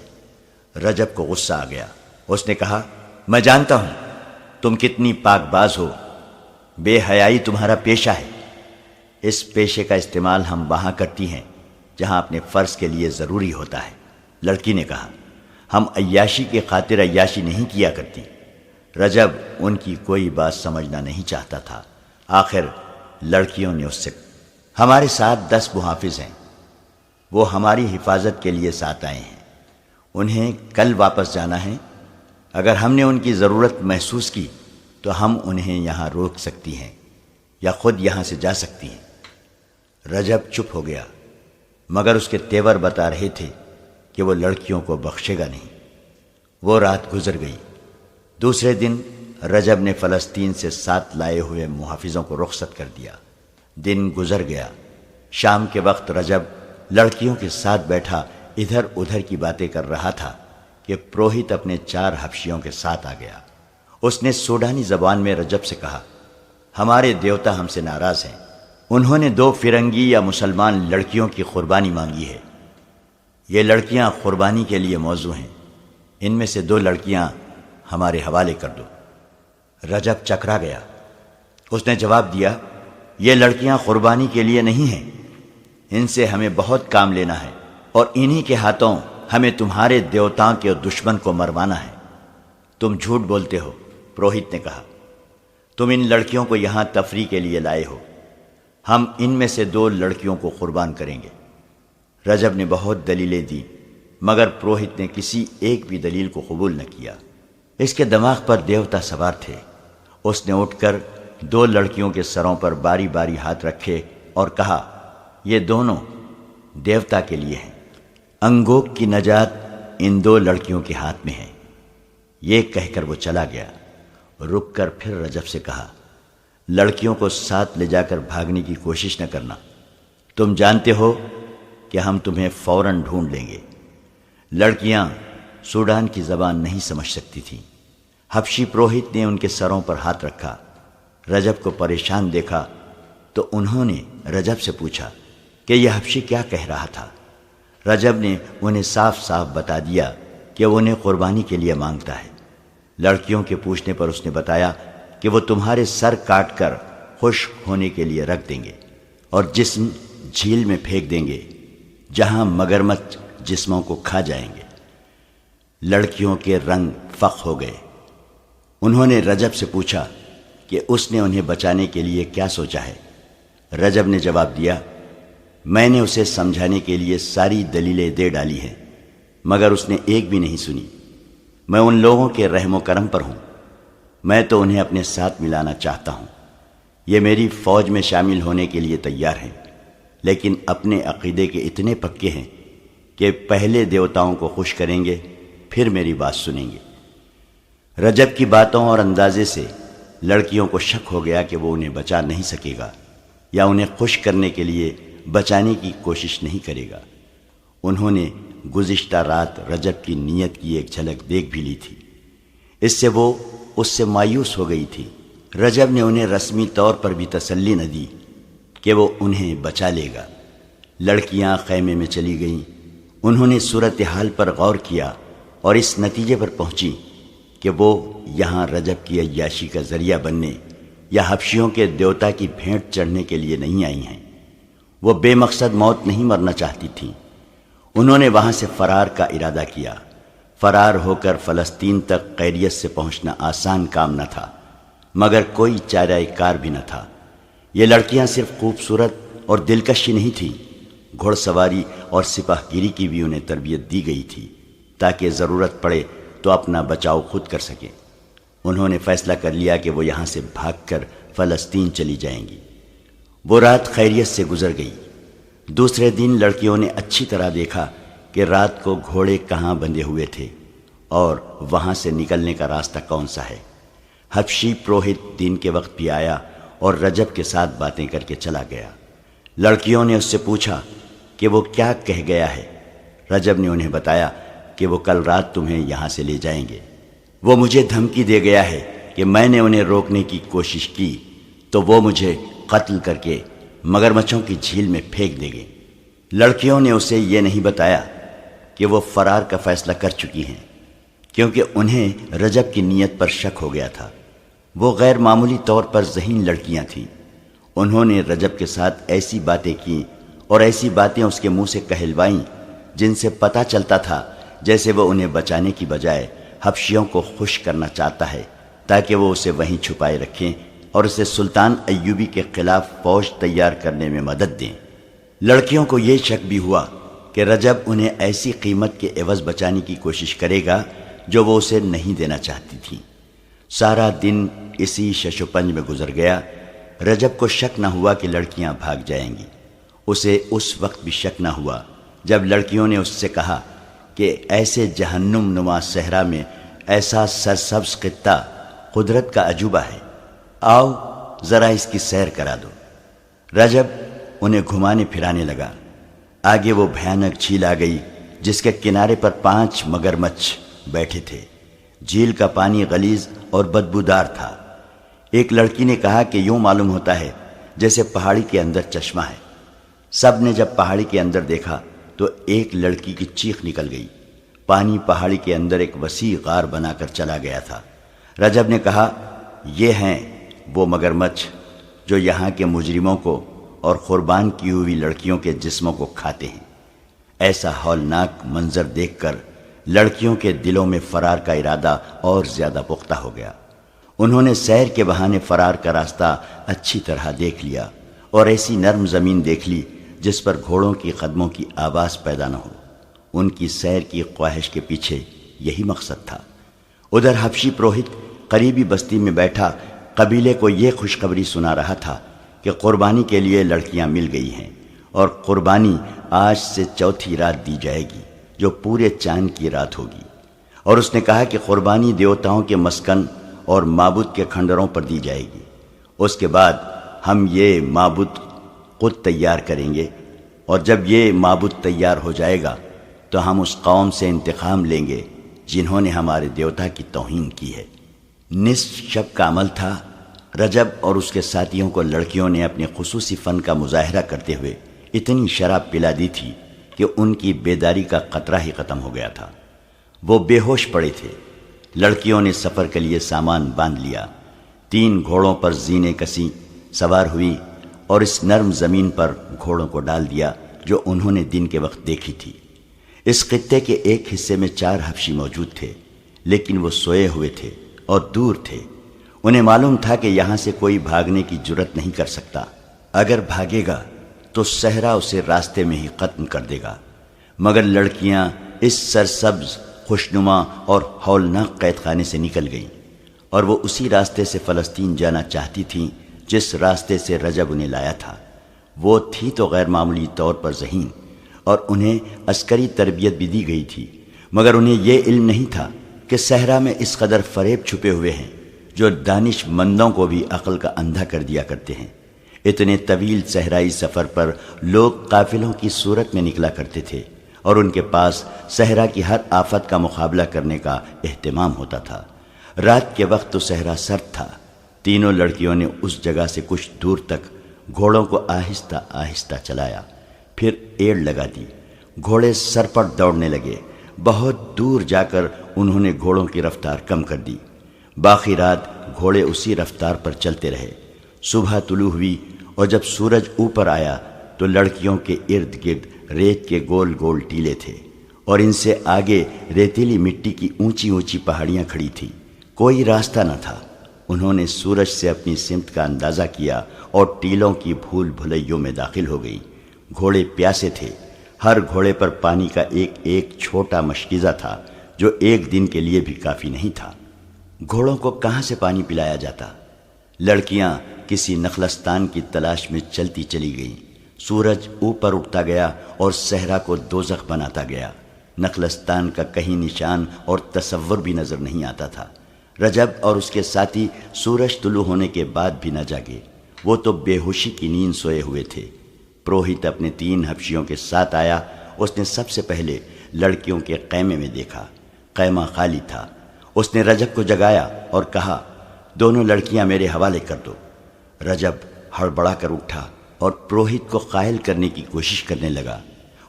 رجب کو غصہ آ گیا۔ اس نے کہا، میں جانتا ہوں تم کتنی پاک باز ہو، بے حیائی تمہارا پیشہ ہے۔ اس پیشے کا استعمال ہم وہاں کرتی ہیں جہاں اپنے فرض کے لیے ضروری ہوتا ہے۔ لڑکی نے کہا، ہم عیاشی کے خاطر عیاشی نہیں کیا کرتی۔ رجب ان کی کوئی بات سمجھنا نہیں چاہتا تھا۔ آخر لڑکیوں نے اس سے، ہمارے ساتھ 10 محافظ ہیں، وہ ہماری حفاظت کے لیے ساتھ آئے ہیں، انہیں کل واپس جانا ہے۔ اگر ہم نے ان کی ضرورت محسوس کی تو ہم انہیں یہاں روک سکتی ہیں یا خود یہاں سے جا سکتی ہیں۔ رجب چپ ہو گیا مگر اس کے تیور بتا رہے تھے کہ وہ لڑکیوں کو بخشے گا نہیں۔ وہ رات گزر گئی۔ دوسرے دن رجب نے فلسطین سے 7 لائے ہوئے محافظوں کو رخصت کر دیا۔ دن گزر گیا۔ شام کے وقت رجب لڑکیوں کے ساتھ بیٹھا ادھر ادھر کی باتیں کر رہا تھا کہ پروہت اپنے 4 حبشیوں کے ساتھ آ گیا۔ اس نے سوڈانی زبان میں رجب سے کہا، ہمارے دیوتا ہم سے ناراض ہیں، انہوں نے 2 فرنگی یا مسلمان لڑکیوں کی قربانی مانگی ہے۔ یہ لڑکیاں قربانی کے لیے موزوں ہیں، ان میں سے 2 لڑکیاں ہمارے حوالے کر دو۔ رجب چکرا گیا۔ اس نے جواب دیا، یہ لڑکیاں قربانی کے لیے نہیں ہیں، ان سے ہمیں بہت کام لینا ہے اور انہی کے ہاتھوں ہمیں تمہارے دیوتاؤں کے دشمن کو مروانا ہے۔ تم جھوٹ بولتے ہو، پروہت نے کہا، تم ان لڑکیوں کو یہاں تفریح کے لیے لائے ہو، ہم ان میں سے 2 لڑکیوں کو قربان کریں گے۔ رجب نے بہت دلیلیں دی مگر پروہت نے کسی ایک بھی دلیل کو قبول نہ کیا۔ اس کے دماغ پر دیوتا سوار تھے۔ اس نے اٹھ کر 2 لڑکیوں کے سروں پر باری باری ہاتھ رکھے اور کہا، یہ دونوں دیوتا کے لیے ہیں، انگوک کی نجات ان 2 لڑکیوں کے ہاتھ میں ہے۔ یہ کہہ کر وہ چلا گیا۔ رک کر پھر رجب سے کہا، لڑکیوں کو ساتھ لے جا کر بھاگنے کی کوشش نہ کرنا، تم جانتے ہو کہ ہم تمہیں فوراً ڈھونڈ لیں گے۔ لڑکیاں سوڈان کی زبان نہیں سمجھ سکتی تھیں۔ حبشی پروہت نے ان کے سروں پر ہاتھ رکھا۔ رجب کو پریشان دیکھا تو انہوں نے رجب سے پوچھا کہ یہ حبشی کیا کہہ رہا تھا۔ رجب نے انہیں صاف صاف بتا دیا کہ وہ انہیں قربانی کے لیے مانگتا ہے۔ لڑکیوں کے پوچھنے پر اس نے بتایا کہ وہ تمہارے سر کاٹ کر خشک ہونے کے لیے رکھ دیں گے اور جسم جھیل میں پھینک دیں گے، جہاں مگرمچھ جسموں کو کھا جائیں گے۔ لڑکیوں کے رنگ فخ ہو گئے۔ انہوں نے رجب سے پوچھا کہ اس نے انہیں بچانے کے لیے کیا سوچا ہے۔ رجب نے جواب دیا، میں نے اسے سمجھانے کے لیے ساری دلیلیں دے ڈالی ہیں، مگر اس نے ایک بھی نہیں سنی۔ میں ان لوگوں کے رحم و کرم پر ہوں، میں تو انہیں اپنے ساتھ ملانا چاہتا ہوں۔ یہ میری فوج میں شامل ہونے کے لیے تیار ہیں، لیکن اپنے عقیدے کے اتنے پکے ہیں کہ پہلے دیوتاؤں کو خوش کریں گے، پھر میری بات سنیں گے۔ رجب کی باتوں اور اندازے سے لڑکیوں کو شک ہو گیا کہ وہ انہیں بچا نہیں سکے گا یا انہیں خوش کرنے کے لیے بچانے کی کوشش نہیں کرے گا۔ انہوں نے گزشتہ رات رجب کی نیت کی ایک جھلک دیکھ بھی لی تھی، اس سے وہ اس سے مایوس ہو گئی تھی۔ رجب نے انہیں رسمی طور پر بھی تسلی نہ دی کہ وہ انہیں بچا لے گا۔ لڑکیاں خیمے میں چلی گئیں۔ انہوں نے صورتحال پر غور کیا اور اس نتیجے پر پہنچی کہ وہ یہاں رجب کی عیاشی کا ذریعہ بننے یا حبشیوں کے دیوتا کی بھینٹ چڑھنے کے لیے نہیں آئی ہیں۔ وہ بے مقصد موت نہیں مرنا چاہتی تھیں۔ انہوں نے وہاں سے فرار کا ارادہ کیا۔ فرار ہو کر فلسطین تک خیریت سے پہنچنا آسان کام نہ تھا، مگر کوئی چارہ کار بھی نہ تھا۔ یہ لڑکیاں صرف خوبصورت اور دلکش ہی نہیں تھیں، گھوڑ سواری اور سپاہ گیری کی بھی انہیں تربیت دی گئی تھی تاکہ ضرورت پڑے تو اپنا بچاؤ خود کر سکیں۔ انہوں نے فیصلہ کر لیا کہ وہ یہاں سے بھاگ کر فلسطین چلی جائیں گی۔ وہ رات خیریت سے گزر گئی۔ دوسرے دن لڑکیوں نے اچھی طرح دیکھا کہ رات کو گھوڑے کہاں بندھے ہوئے تھے اور وہاں سے نکلنے کا راستہ کون سا ہے۔ حبشی پروہت دن کے وقت بھی آیا اور رجب کے ساتھ باتیں کر کے چلا گیا۔ لڑکیوں نے اس سے پوچھا کہ وہ کیا کہہ گیا ہے۔ رجب نے انہیں بتایا کہ وہ کل رات تمہیں یہاں سے لے جائیں گے۔ وہ مجھے دھمکی دے گیا ہے کہ میں نے انہیں روکنے کی کوشش کی تو وہ مجھے قتل کر کے مگرمچھوں کی جھیل میں پھینک دے گے۔ لڑکیوں نے اسے یہ نہیں بتایا کہ وہ فرار کا فیصلہ کر چکی ہیں، کیونکہ انہیں رجب کی نیت پر شک ہو گیا تھا۔ وہ غیر معمولی طور پر ذہین لڑکیاں تھیں۔ انہوں نے رجب کے ساتھ ایسی باتیں کیں اور ایسی باتیں اس کے منہ سے کہلوائیں جن سے پتہ چلتا تھا جیسے وہ انہیں بچانے کی بجائے حبشیوں کو خوش کرنا چاہتا ہے تاکہ وہ اسے وہیں چھپائے رکھیں اور اسے سلطان ایوبی کے خلاف فوج تیار کرنے میں مدد دیں۔ لڑکیوں کو یہ شک بھی ہوا کہ رجب انہیں ایسی قیمت کے عوض بچانے کی کوشش کرے گا جو وہ اسے نہیں دینا چاہتی تھیں۔ سارا دن اسی شش و پنج میں گزر گیا۔ رجب کو شک نہ ہوا کہ لڑکیاں بھاگ جائیں گی۔ اسے اس وقت بھی شک نہ ہوا جب لڑکیوں نے اس سے کہا کہ ایسے جہنم نما صحرا میں ایسا سرسبز خطہ قدرت کا عجوبہ ہے، آؤ ذرا اس کی سیر کرا دو۔ رجب انہیں گھمانے پھرانے لگا۔ آگے وہ بھیانک جھیل آ گئی جس کے کنارے پر 5 مگرمچھ بیٹھے تھے۔ جھیل کا پانی غلیظ اور بدبودار تھا۔ ایک لڑکی نے کہا کہ یوں معلوم ہوتا ہے جیسے پہاڑی کے اندر چشمہ ہے۔ سب نے جب پہاڑی کے اندر دیکھا تو ایک لڑکی کی چیخ نکل گئی۔ پانی پہاڑی کے اندر ایک وسیع غار بنا کر چلا گیا تھا۔ رجب نے کہا، یہ ہیں وہ مگرمچھ جو یہاں کے مجرموں کو اور قربان کی ہوئی لڑکیوں کے جسموں کو کھاتے ہیں۔ ایسا ہولناک منظر دیکھ کر لڑکیوں کے دلوں میں فرار کا ارادہ اور زیادہ پختہ ہو گیا۔ انہوں نے سیر کے بہانے فرار کا راستہ اچھی طرح دیکھ لیا اور ایسی نرم زمین دیکھ لی جس پر گھوڑوں کی قدموں کی آواز پیدا نہ ہو۔ ان کی سیر کی خواہش کے پیچھے یہی مقصد تھا۔ ادھر حبشی پروہت قریبی بستی میں بیٹھا قبیلے کو یہ خوشخبری سنا رہا تھا کہ قربانی کے لیے لڑکیاں مل گئی ہیں اور قربانی آج سے چوتھی رات دی جائے گی جو پورے چاند کی رات ہوگی۔ اور اس نے کہا کہ قربانی دیوتاؤں کے مسکن اور معبود کے کھنڈروں پر دی جائے گی۔ اس کے بعد ہم یہ معبود خود تیار کریں گے، اور جب یہ معبود تیار ہو جائے گا تو ہم اس قوم سے انتقام لیں گے جنہوں نے ہمارے دیوتا کی توہین کی ہے۔ نصف شب کا عمل تھا۔ رجب اور اس کے ساتھیوں کو لڑکیوں نے اپنے خصوصی فن کا مظاہرہ کرتے ہوئے اتنی شراب پلا دی تھی کہ ان کی بیداری کا قطرہ ہی ختم ہو گیا تھا۔ وہ بے ہوش پڑے تھے۔ لڑکیوں نے سفر کے لیے سامان باندھ لیا، 3 گھوڑوں پر زینے کسی سوار ہوئی اور اس نرم زمین پر گھوڑوں کو ڈال دیا جو انہوں نے دن کے وقت دیکھی تھی۔ اس خطے کے ایک حصے میں 4 حبشی موجود تھے، لیکن وہ سوئے ہوئے تھے اور دور تھے۔ انہیں معلوم تھا کہ یہاں سے کوئی بھاگنے کی جرت نہیں کر سکتا۔ اگر بھاگے گا تو صحرا اسے راستے میں ہی ختم کر دے گا۔ مگر لڑکیاں اس سرسبز، خوشنما اور ہولناک قید خانے سے نکل گئیں، اور وہ اسی راستے سے فلسطین جانا چاہتی تھیں جس راستے سے رجب انہیں لایا تھا۔ وہ تھی تو غیر معمولی طور پر ذہین، اور انہیں عسکری تربیت بھی دی گئی تھی، مگر انہیں یہ علم نہیں تھا کہ صحرا میں اس قدر فریب چھپے ہوئے ہیں جو دانش مندوں کو بھی عقل کا اندھا کر دیا کرتے ہیں۔ اتنے طویل صحرائی سفر پر لوگ قافلوں کی صورت میں نکلا کرتے تھے، اور ان کے پاس صحرا کی ہر آفت کا مقابلہ کرنے کا اہتمام ہوتا تھا۔ رات کے وقت تو صحرا سرد تھا۔ تینوں لڑکیوں نے اس جگہ سے کچھ دور تک گھوڑوں کو آہستہ آہستہ چلایا، پھر ایڑ لگا دی۔ گھوڑے سرپٹ دوڑنے لگے۔ بہت دور جا کر انہوں نے گھوڑوں کی رفتار کم کر دی۔ باقی رات گھوڑے اسی رفتار پر چلتے رہے۔ صبح طلوع ہوئی، اور جب سورج اوپر آیا تو لڑکیوں کے ارد گرد ریت کے گول گول ٹیلے تھے، اور ان سے آگے ریتیلی مٹی کی اونچی اونچی پہاڑیاں کھڑی تھیں۔ کوئی راستہ نہ تھا۔ انہوں نے سورج سے اپنی سمت کا اندازہ کیا اور ٹیلوں کی بھول بھلیوں میں داخل ہو گئی۔ گھوڑے پیاسے تھے۔ ہر گھوڑے پر پانی کا ایک ایک چھوٹا مشکیزہ تھا جو ایک دن کے لیے بھی کافی نہیں تھا۔ گھوڑوں کو کہاں سے پانی پلایا جاتا؟ لڑکیاں کسی نخلستان کی تلاش میں چلتی چلی گئیں۔ سورج اوپر اٹھتا گیا اور صحرا کو دوزخ بناتا گیا۔ نخلستان کا کہیں نشان اور تصور بھی نظر نہیں آتا تھا۔ رجب اور اس کے ساتھی سورج طلوع ہونے کے بعد بھی نہ جاگے۔ وہ تو بے ہوشی کی نیند سوئے ہوئے تھے۔ پروہت اپنے 3 حبشیوں کے ساتھ آیا۔ اس نے سب سے پہلے لڑکیوں کے خیمے میں دیکھا۔ خیمہ خالی تھا۔ اس نے رجب کو جگایا اور کہا، دونوں لڑکیاں میرے حوالے کر دو۔ رجب ہڑبڑا کر اٹھا اور پروہت کو قائل کرنے کی کوشش کرنے لگا۔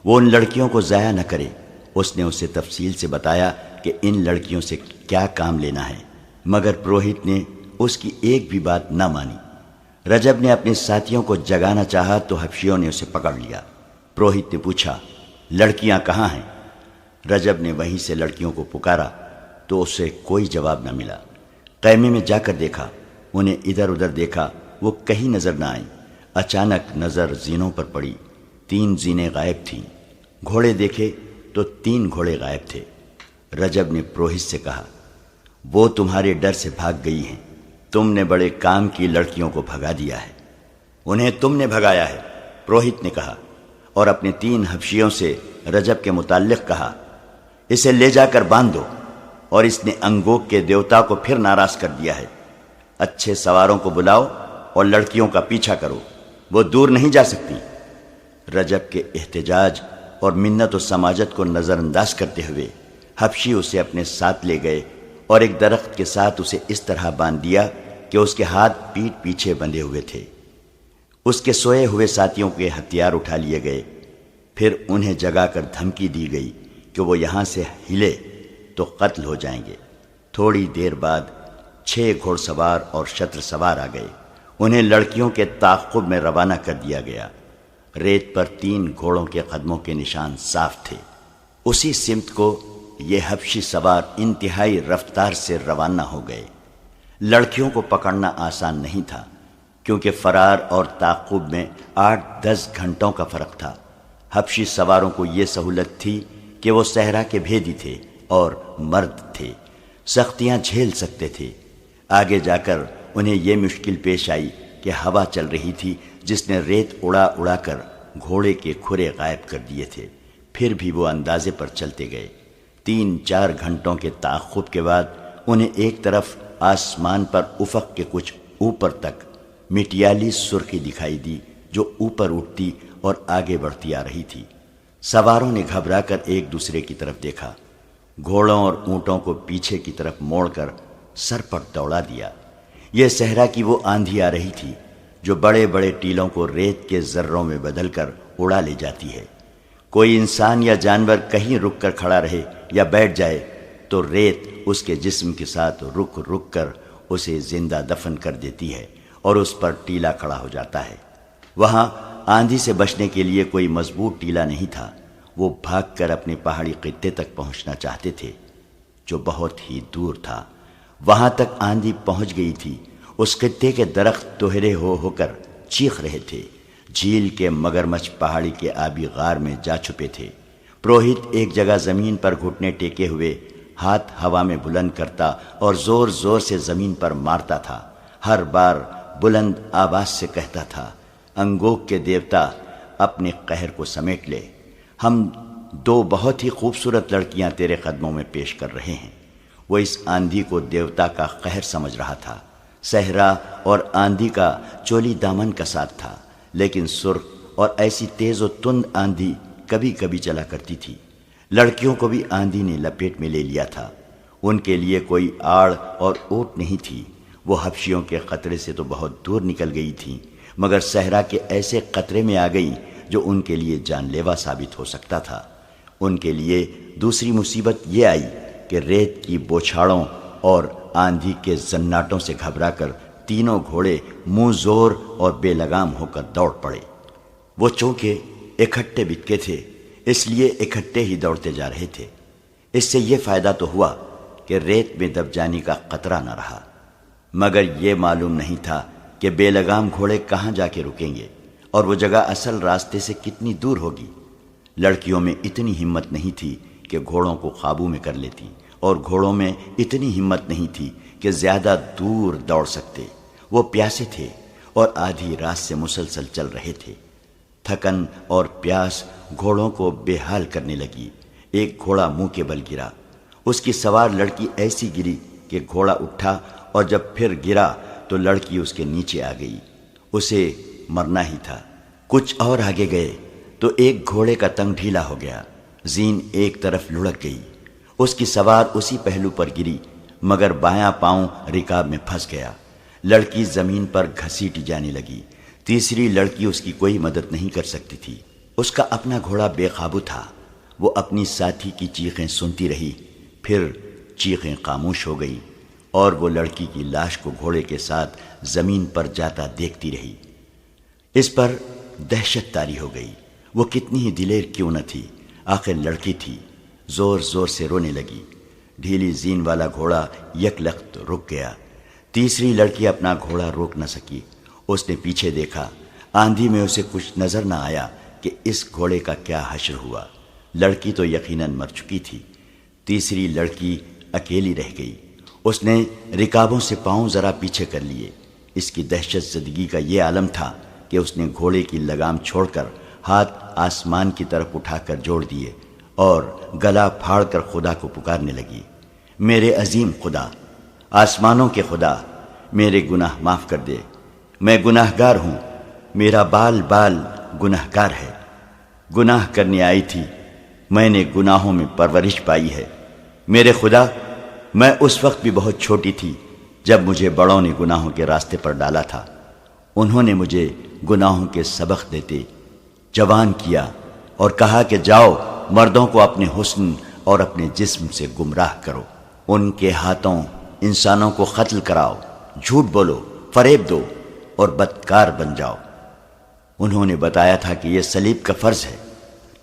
وہ ان لڑکیوں کو ضائع نہ کرے۔ اس نے اسے تفصیل سے بتایا کہ ان لڑکیوں سے کیا کام لینا ہے، مگر پروہت نے اس کی ایک بھی بات نہ مانی۔ رجب نے اپنے ساتھیوں کو جگانا چاہا تو حبشیوں نے اسے پکڑ لیا۔ پروہت نے پوچھا، لڑکیاں کہاں ہیں؟ رجب نے وہیں سے لڑکیوں کو پکارا تو اسے کوئی جواب نہ ملا۔ خیمے میں جا کر دیکھا، انہیں ادھر ادھر دیکھا، وہ کہیں نظر نہ آئیں۔ اچانک نظر زینوں پر پڑی۔ 3 زینیں غائب تھیں۔ گھوڑے دیکھے تو 3 گھوڑے غائب تھے۔ رجب نے پروہت سے کہا، وہ تمہارے ڈر سے بھاگ گئی ہیں۔ تم نے بڑے کام کی لڑکیوں کو بھگا دیا ہے۔ انہیں تم نے بھگایا ہے، پروہت نے کہا، اور اپنے 3 حبشیوں سے رجب کے متعلق کہا، اسے لے جا کر باندھ دو، اور اس نے انگوک کے دیوتا کو پھر ناراض کر دیا ہے۔ اچھے سواروں کو بلاؤ اور لڑکیوں کا پیچھا کرو، وہ دور نہیں جا سکتی۔ رجب کے احتجاج اور منت و سماجت کو نظر انداز کرتے ہوئے حبشی اسے اپنے ساتھ لے گئے اور ایک درخت کے ساتھ اسے اس طرح باندھ دیا کہ اس کے ہاتھ پیٹھ پیچھے بندھے ہوئے تھے۔ اس کے سوئے ہوئے ساتھیوں کے ہتھیار اٹھا لیے گئے۔ پھر انہیں جگا کر دھمکی دی گئی کہ وہ یہاں سے ہلے تو قتل ہو جائیں گے۔ تھوڑی دیر بعد 6 گھوڑ سوار اور شتر سوار آ گئے۔ انہیں لڑکیوں کے تعاقب میں روانہ کر دیا گیا۔ ریت پر 3 گھوڑوں کے قدموں کے نشان صاف تھے۔ اسی سمت کو یہ حبشی سوار انتہائی رفتار سے روانہ ہو گئے۔ لڑکیوں کو پکڑنا آسان نہیں تھا، کیونکہ فرار اور تعاقب میں 8-10 گھنٹوں کا فرق تھا۔ حبشی سواروں کو یہ سہولت تھی کہ وہ صحرا کے بھیدی تھے اور مرد تھے۔ سختیاں جھیل سکتے تھے۔ آگے جا کر انہیں یہ مشکل پیش آئی کہ ہوا چل رہی تھی جس نے ریت اڑا اڑا کر گھوڑے کے کھرے غائب کر دیے تھے، پھر بھی وہ اندازے پر چلتے گئے۔ 3-4 گھنٹوں کے تعاقب کے بعد انہیں ایک طرف آسمان پر افق کے کچھ اوپر تک مٹیالی سرخی دکھائی دی جو اوپر اٹھتی اور آگے بڑھتی آ رہی تھی۔ سواروں نے گھبرا کر ایک دوسرے کی طرف دیکھا، گھوڑوں اور اونٹوں کو پیچھے کی طرف موڑ کر سر پر دوڑا دیا۔ یہ صحرا کی وہ آندھی آ رہی تھی جو بڑے بڑے ٹیلوں کو ریت کے ذروں میں بدل کر اڑا لے جاتی ہے۔ کوئی انسان یا جانور کہیں رک کر کھڑا رہے یا بیٹھ جائے تو ریت اس کے جسم کے ساتھ رک رک کر اسے زندہ دفن کر دیتی ہے اور اس پر ٹیلا کھڑا ہو جاتا ہے۔ وہاں آندھی سے بچنے کے لیے کوئی مضبوط ٹیلا نہیں تھا۔ وہ بھاگ کر اپنے پہاڑی خطے تک پہنچنا چاہتے تھے جو بہت ہی دور تھا۔ وہاں تک آندھی پہنچ گئی تھی۔ اس خطے کے درخت دوہرے ہو کر چیخ رہے تھے۔ جھیل کے مگرمچھ پہاڑی کے آبی غار میں جا چھپے تھے۔ پروہت ایک جگہ زمین پر گھٹنے ٹیکے ہوئے ہاتھ ہوا میں بلند کرتا اور زور زور سے زمین پر مارتا تھا۔ ہر بار بلند آواز سے کہتا تھا، انگوک کے دیوتا اپنے قہر کو سمیٹ لے، ہم 2 بہت ہی خوبصورت لڑکیاں تیرے قدموں میں پیش کر رہے ہیں۔ وہ اس آندھی کو دیوتا کا قہر سمجھ رہا تھا۔ صحرا اور آندھی کا چولی دامن کا ساتھ تھا، لیکن سرخ اور ایسی تیز و تند آندھی کبھی کبھی چلا کرتی تھی۔ لڑکیوں کو بھی آندھی نے لپیٹ میں لے لیا تھا۔ ان کے لیے کوئی آڑ اور اوٹ نہیں تھی۔ وہ حبشیوں کے خطرے سے تو بہت دور نکل گئی تھیں، مگر صحرا کے ایسے خطرے میں آ گئیں جو ان کے لیے جان لیوا ثابت ہو سکتا تھا۔ ان کے لیے دوسری مصیبت یہ آئی کہ ریت کی بوچھاڑوں اور آندھی کے زناٹوں سے گھبرا کر تینوں گھوڑے منہ زور اور بے لگام ہو کر دوڑ پڑے۔ وہ چونکہ اکٹھے بتکے تھے اس لیے اکٹھے ہی دوڑتے جا رہے تھے۔ اس سے یہ فائدہ تو ہوا کہ ریت میں دب جانے کا خطرہ نہ رہا، مگر یہ معلوم نہیں تھا کہ بے لگام گھوڑے کہاں جا کے رکیں گے اور وہ جگہ اصل راستے سے کتنی دور ہوگی۔ لڑکیوں میں اتنی ہمت نہیں تھی کہ گھوڑوں کو قابو میں کر لیتی، اور گھوڑوں میں اتنی ہمت نہیں تھی کہ زیادہ دور دوڑ سکتے۔ وہ پیاسے تھے اور آدھی رات سے مسلسل چل رہے تھے۔ تھکن اور پیاس گھوڑوں کو بے حال کرنے لگی۔ ایک گھوڑا منہ کے بل گرا۔ اس کی سوار لڑکی ایسی گری کہ گھوڑا اٹھا، اور جب پھر گرا تو لڑکی اس کے نیچے آ گئی۔ اسے مرنا ہی تھا۔ کچھ اور آگے گئے تو ایک گھوڑے کا تنگ ڈھیلا ہو گیا، زین ایک طرف لڑک گئی۔ اس کی سوار اسی پہلو پر گری، مگر بایاں پاؤں رکاب میں پھنس گیا۔ لڑکی زمین پر گھسیٹی جانے لگی۔ تیسری لڑکی اس کی کوئی مدد نہیں کر سکتی تھی۔ اس کا اپنا گھوڑا بے قابو تھا۔ وہ اپنی ساتھی کی چیخیں سنتی رہی، پھر چیخیں خاموش ہو گئی اور وہ لڑکی کی لاش کو گھوڑے کے ساتھ زمین پر جاتا دیکھتی رہی۔ اس پر دہشت طاری ہو گئی۔ وہ کتنی ہی دلیر کیوں نہ تھی، آخر لڑکی تھی۔ زور زور سے رونے لگی۔ ڈھیلی زین والا گھوڑا یک لخت رک گیا۔ تیسری لڑکی اپنا گھوڑا روک نہ سکی۔ اس نے پیچھے دیکھا۔ آندھی میں اسے کچھ نظر نہ آیا کہ اس گھوڑے کا کیا حشر ہوا۔ لڑکی تو یقیناً مر چکی تھی۔ تیسری لڑکی اکیلی رہ گئی۔ اس نے رکابوں سے پاؤں ذرا پیچھے کر لیے۔ اس کی دہشت زدگی کا یہ عالم تھا کہ اس نے گھوڑے کی لگام چھوڑ کر ہاتھ آسمان کی طرف اٹھا کر جوڑ دیے اور گلا پھاڑ کر خدا کو پکارنے لگی، میرے عظیم خدا، آسمانوں کے خدا، میرے گناہ معاف کر دے۔ میں گناہ گار ہوں، میرا بال بال گناہ گار ہے۔ گناہ کرنے آئی تھی، میں نے گناہوں میں پرورش پائی ہے۔ میرے خدا، میں اس وقت بھی بہت چھوٹی تھی جب مجھے بڑوں نے گناہوں کے راستے پر ڈالا تھا۔ انہوں نے مجھے گناہوں کے سبق دیتے جوان کیا اور کہا کہ جاؤ مردوں کو اپنے حسن اور اپنے جسم سے گمراہ کرو، ان کے ہاتھوں انسانوں کو قتل کراؤ، جھوٹ بولو، فریب دو اور بدکار بن جاؤ۔ انہوں نے بتایا تھا کہ یہ صلیب کا فرض ہے،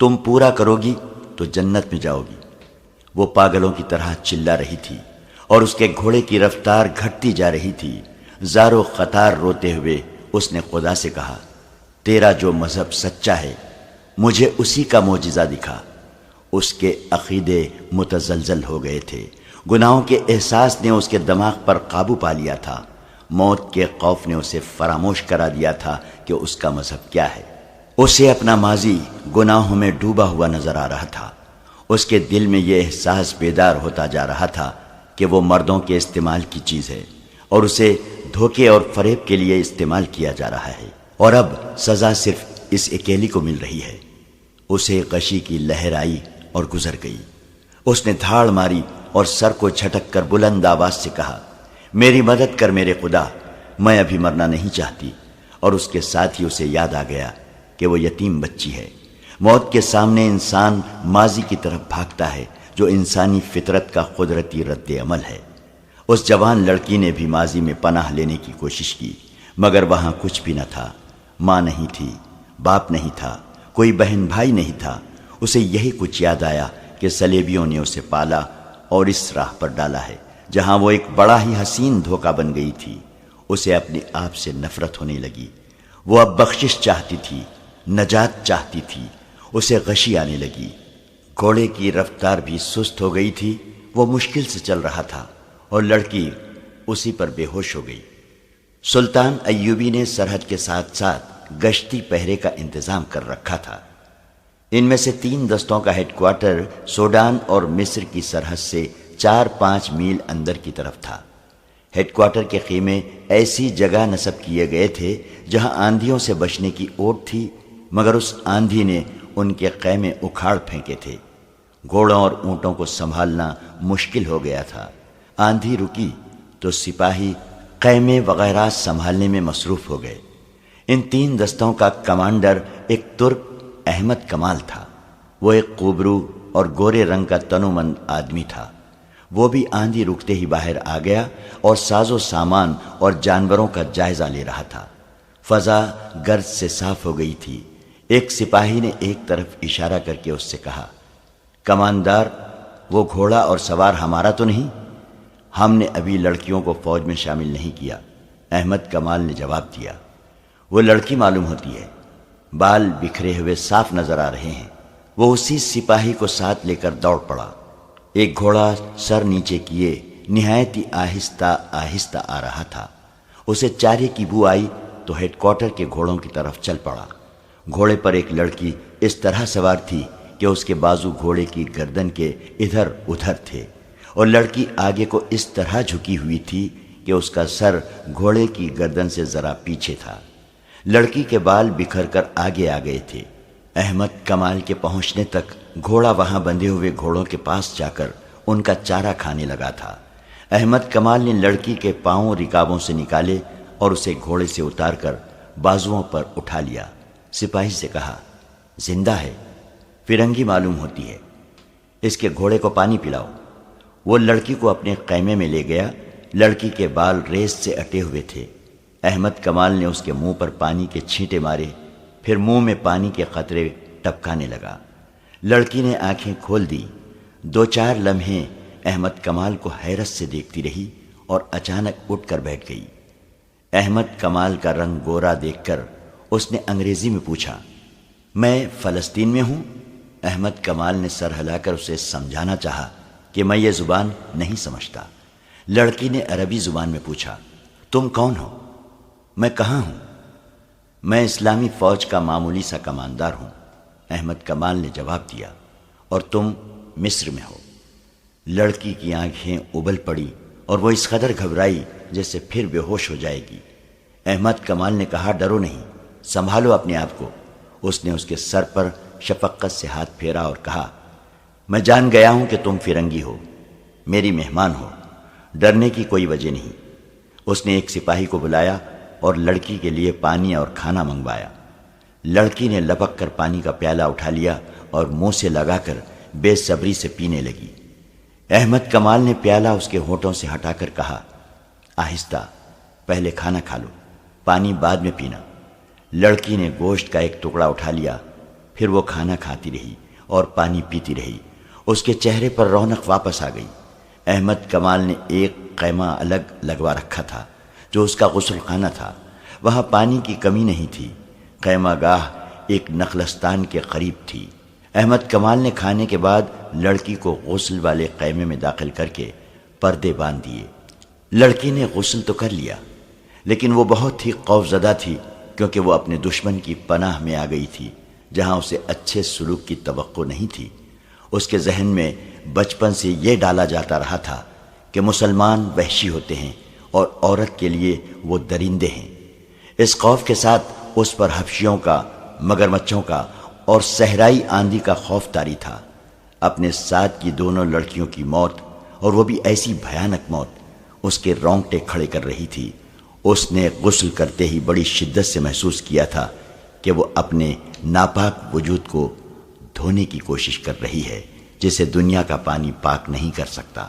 تم پورا کرو گی تو جنت میں جاؤ گی۔ وہ پاگلوں کی طرح چلا رہی تھی اور اس کے گھوڑے کی رفتار گھٹتی جا رہی تھی۔ زار و خطار روتے ہوئے اس نے خدا سے کہا، تیرا جو مذہب سچا ہے مجھے اسی کا معجزہ دکھا۔ اس کے عقیدے متزلزل ہو گئے تھے۔ گناہوں کے احساس نے اس کے دماغ پر قابو پا لیا تھا، موت کے خوف نے اسے فراموش کرا دیا تھا کہ اس کا مذہب کیا ہے۔ اسے اپنا ماضی گناہوں میں ڈوبا ہوا نظر آ رہا تھا۔ اس کے دل میں یہ احساس بیدار ہوتا جا رہا تھا کہ وہ مردوں کے استعمال کی چیز ہے اور اسے دھوکے اور فریب کے لیے استعمال کیا جا رہا ہے، اور اب سزا صرف اس اکیلی کو مل رہی ہے۔ اسے غشی کی لہر آئی اور گزر گئی۔ اس نے دھاڑ ماری اور سر کو جھٹک کر بلند آواز سے کہا، میری مدد کر میرے خدا، میں ابھی مرنا نہیں چاہتی۔ اور اس کے ساتھ ہی اسے یاد آ گیا کہ وہ یتیم بچی ہے۔ موت کے سامنے انسان ماضی کی طرف بھاگتا ہے، جو انسانی فطرت کا قدرتی رد عمل ہے۔ اس جوان لڑکی نے بھی ماضی میں پناہ لینے کی کوشش کی، مگر وہاں کچھ بھی نہ تھا۔ ماں نہیں تھی، باپ نہیں تھا، کوئی بہن بھائی نہیں تھا۔ اسے یہی کچھ یاد آیا کہ صلیبیوں نے اسے پالا اور اس راہ پر ڈالا ہے جہاں وہ ایک بڑا ہی حسین دھوکہ بن گئی تھی۔ اسے اپنے آپ سے نفرت ہونے لگی۔ وہ اب بخشش چاہتی تھی، نجات چاہتی تھی۔ اسے غشی آنے لگی۔ گھوڑے کی رفتار بھی سست ہو گئی تھی، وہ مشکل سے چل رہا تھا اور لڑکی اسی پر بے ہوش ہو گئی۔ سلطان ایوبی نے سرحد کے ساتھ ساتھ گشتی پہرے کا انتظام کر رکھا تھا۔ ان میں سے 3 دستوں کا ہیڈ کوارٹر سوڈان اور مصر کی سرحد سے 4-5 میل اندر کی طرف تھا۔ ہیڈ کوارٹر کے خیمے ایسی جگہ نصب کیے گئے تھے جہاں آندھیوں سے بچنے کی اوٹ تھی، مگر اس آندھی نے ان کے خیمے اکھاڑ پھینکے تھے۔ گھوڑوں اور اونٹوں کو سنبھالنا مشکل ہو گیا تھا۔ آندھی رکی تو سپاہی خیمے وغیرہ سنبھالنے میں مصروف ہو گئے۔ ان 3 دستوں کا کمانڈر ایک ترک احمد کمال تھا۔ وہ ایک قوبرو اور گورے رنگ کا تنومند آدمی تھا۔ وہ بھی آندھی رکتے ہی باہر آ گیا اور ساز و سامان اور جانوروں کا جائزہ لے رہا تھا۔ فضا گرد سے صاف ہو گئی تھی۔ ایک سپاہی نے ایک طرف اشارہ کر کے اس سے کہا، کماندار، وہ گھوڑا اور سوار ہمارا تو نہیں؟ ہم نے ابھی لڑکیوں کو فوج میں شامل نہیں کیا، احمد کمال نے جواب دیا۔ وہ لڑکی معلوم ہوتی ہے، بال بکھرے ہوئے صاف نظر آ رہے ہیں۔ وہ اسی سپاہی کو ساتھ لے کر دوڑ پڑا۔ ایک گھوڑا سر نیچے کیے نہایت ہی آہستہ آہستہ آ رہا تھا۔ اسے چارے کی بو آئی تو ہیڈ کوارٹر کے گھوڑوں کی طرف چل پڑا۔ گھوڑے پر ایک لڑکی اس طرح سوار تھی کہ اس کے بازو گھوڑے کی گردن کے ادھر ادھر تھے، اور لڑکی آگے کو اس طرح جھکی ہوئی تھی کہ اس کا سر گھوڑے کی گردن سے ذرا پیچھے تھا۔ لڑکی کے بال بکھر کر آگے آ گئے تھے۔ احمد کمال کے پہنچنے تک گھوڑا وہاں بندھے ہوئے گھوڑوں کے پاس جا کر ان کا چارہ کھانے لگا تھا۔ احمد کمال نے لڑکی کے پاؤں رکابوں سے نکالے اور اسے گھوڑے سے اتار کر بازوؤں پر اٹھا لیا۔ سپاہی سے کہا، زندہ ہے، فرنگی معلوم ہوتی ہے، اس کے گھوڑے کو پانی پلاؤ۔ وہ لڑکی کو اپنے خیمے میں لے گیا۔ لڑکی کے بال ریس سے اٹے ہوئے تھے۔ احمد کمال نے اس کے منہ پر پانی کے چھینٹے مارے، پھر منہ میں پانی کے قطرے ٹپکانے لگا۔ لڑکی نے آنکھیں کھول دی۔ 2-4 لمحے احمد کمال کو حیرت سے دیکھتی رہی اور اچانک اٹھ کر بیٹھ گئی۔ احمد کمال کا رنگ گورا دیکھ کر اس نے انگریزی میں پوچھا، میں فلسطین میں ہوں؟ احمد کمال نے سر ہلا کر اسے سمجھانا چاہا کہ میں یہ زبان نہیں سمجھتا۔ لڑکی نے عربی زبان میں پوچھا، تم کون ہو؟ میں کہاں ہوں؟ میں اسلامی فوج کا معمولی سا کماندار ہوں، احمد کمال نے جواب دیا۔ اور تم مصر میں ہو؟ لڑکی کی آنکھیں ابل پڑی اور وہ اس قدر گھبرائی جیسے پھر بے ہوش ہو جائے گی۔ احمد کمال نے کہا، ڈرو نہیں، سنبھالو اپنے آپ کو۔ اس نے اس کے سر پر شفقت سے ہاتھ پھیرا اور کہا، میں جان گیا ہوں کہ تم فرنگی ہو، میری مہمان ہو، ڈرنے کی کوئی وجہ نہیں۔ اس نے ایک سپاہی کو بلایا اور لڑکی کے لیے پانی اور کھانا منگوایا۔ لڑکی نے لپک کر پانی کا پیالہ اٹھا لیا اور منہ سے لگا کر بے صبری سے پینے لگی۔ احمد کمال نے پیالہ اس کے ہونٹوں سے ہٹا کر کہا، آہستہ، پہلے کھانا کھا لو، پانی بعد میں پینا۔ لڑکی نے گوشت کا ایک ٹکڑا اٹھا لیا، پھر وہ کھانا کھاتی رہی اور پانی پیتی رہی۔ اس کے چہرے پر رونق واپس آ گئی۔ احمد کمال نے ایک خیمہ الگ لگوا رکھا تھا جو اس کا غسل خانہ تھا۔ وہاں پانی کی کمی نہیں تھی۔ خیمہ گاہ ایک نخلستان کے قریب تھی۔ احمد کمال نے کھانے کے بعد لڑکی کو غسل والے خیمے میں داخل کر کے پردے باندھ دیے۔ لڑکی نے غسل تو کر لیا، لیکن وہ بہت ہی خوفزدہ تھی، کیونکہ وہ اپنے دشمن کی پناہ میں آ گئی تھی، جہاں اسے اچھے سلوک کی توقع نہیں تھی۔ اس کے ذہن میں بچپن سے یہ ڈالا جاتا رہا تھا کہ مسلمان وحشی ہوتے ہیں اور عورت کے لیے وہ درندے ہیں۔ اس خوف کے ساتھ اس پر حبشیوں کا، مگرمچھوں کا اور صحرائی آندھی کا خوف طاری تھا۔ اپنے ساتھ کی دونوں لڑکیوں کی موت، اور وہ بھی ایسی بھیانک موت، اس کے رونگٹے کھڑے کر رہی تھی۔ اس نے غسل کرتے ہی بڑی شدت سے محسوس کیا تھا کہ وہ اپنے ناپاک وجود کو دھونے کی کوشش کر رہی ہے، جسے دنیا کا پانی پاک نہیں کر سکتا۔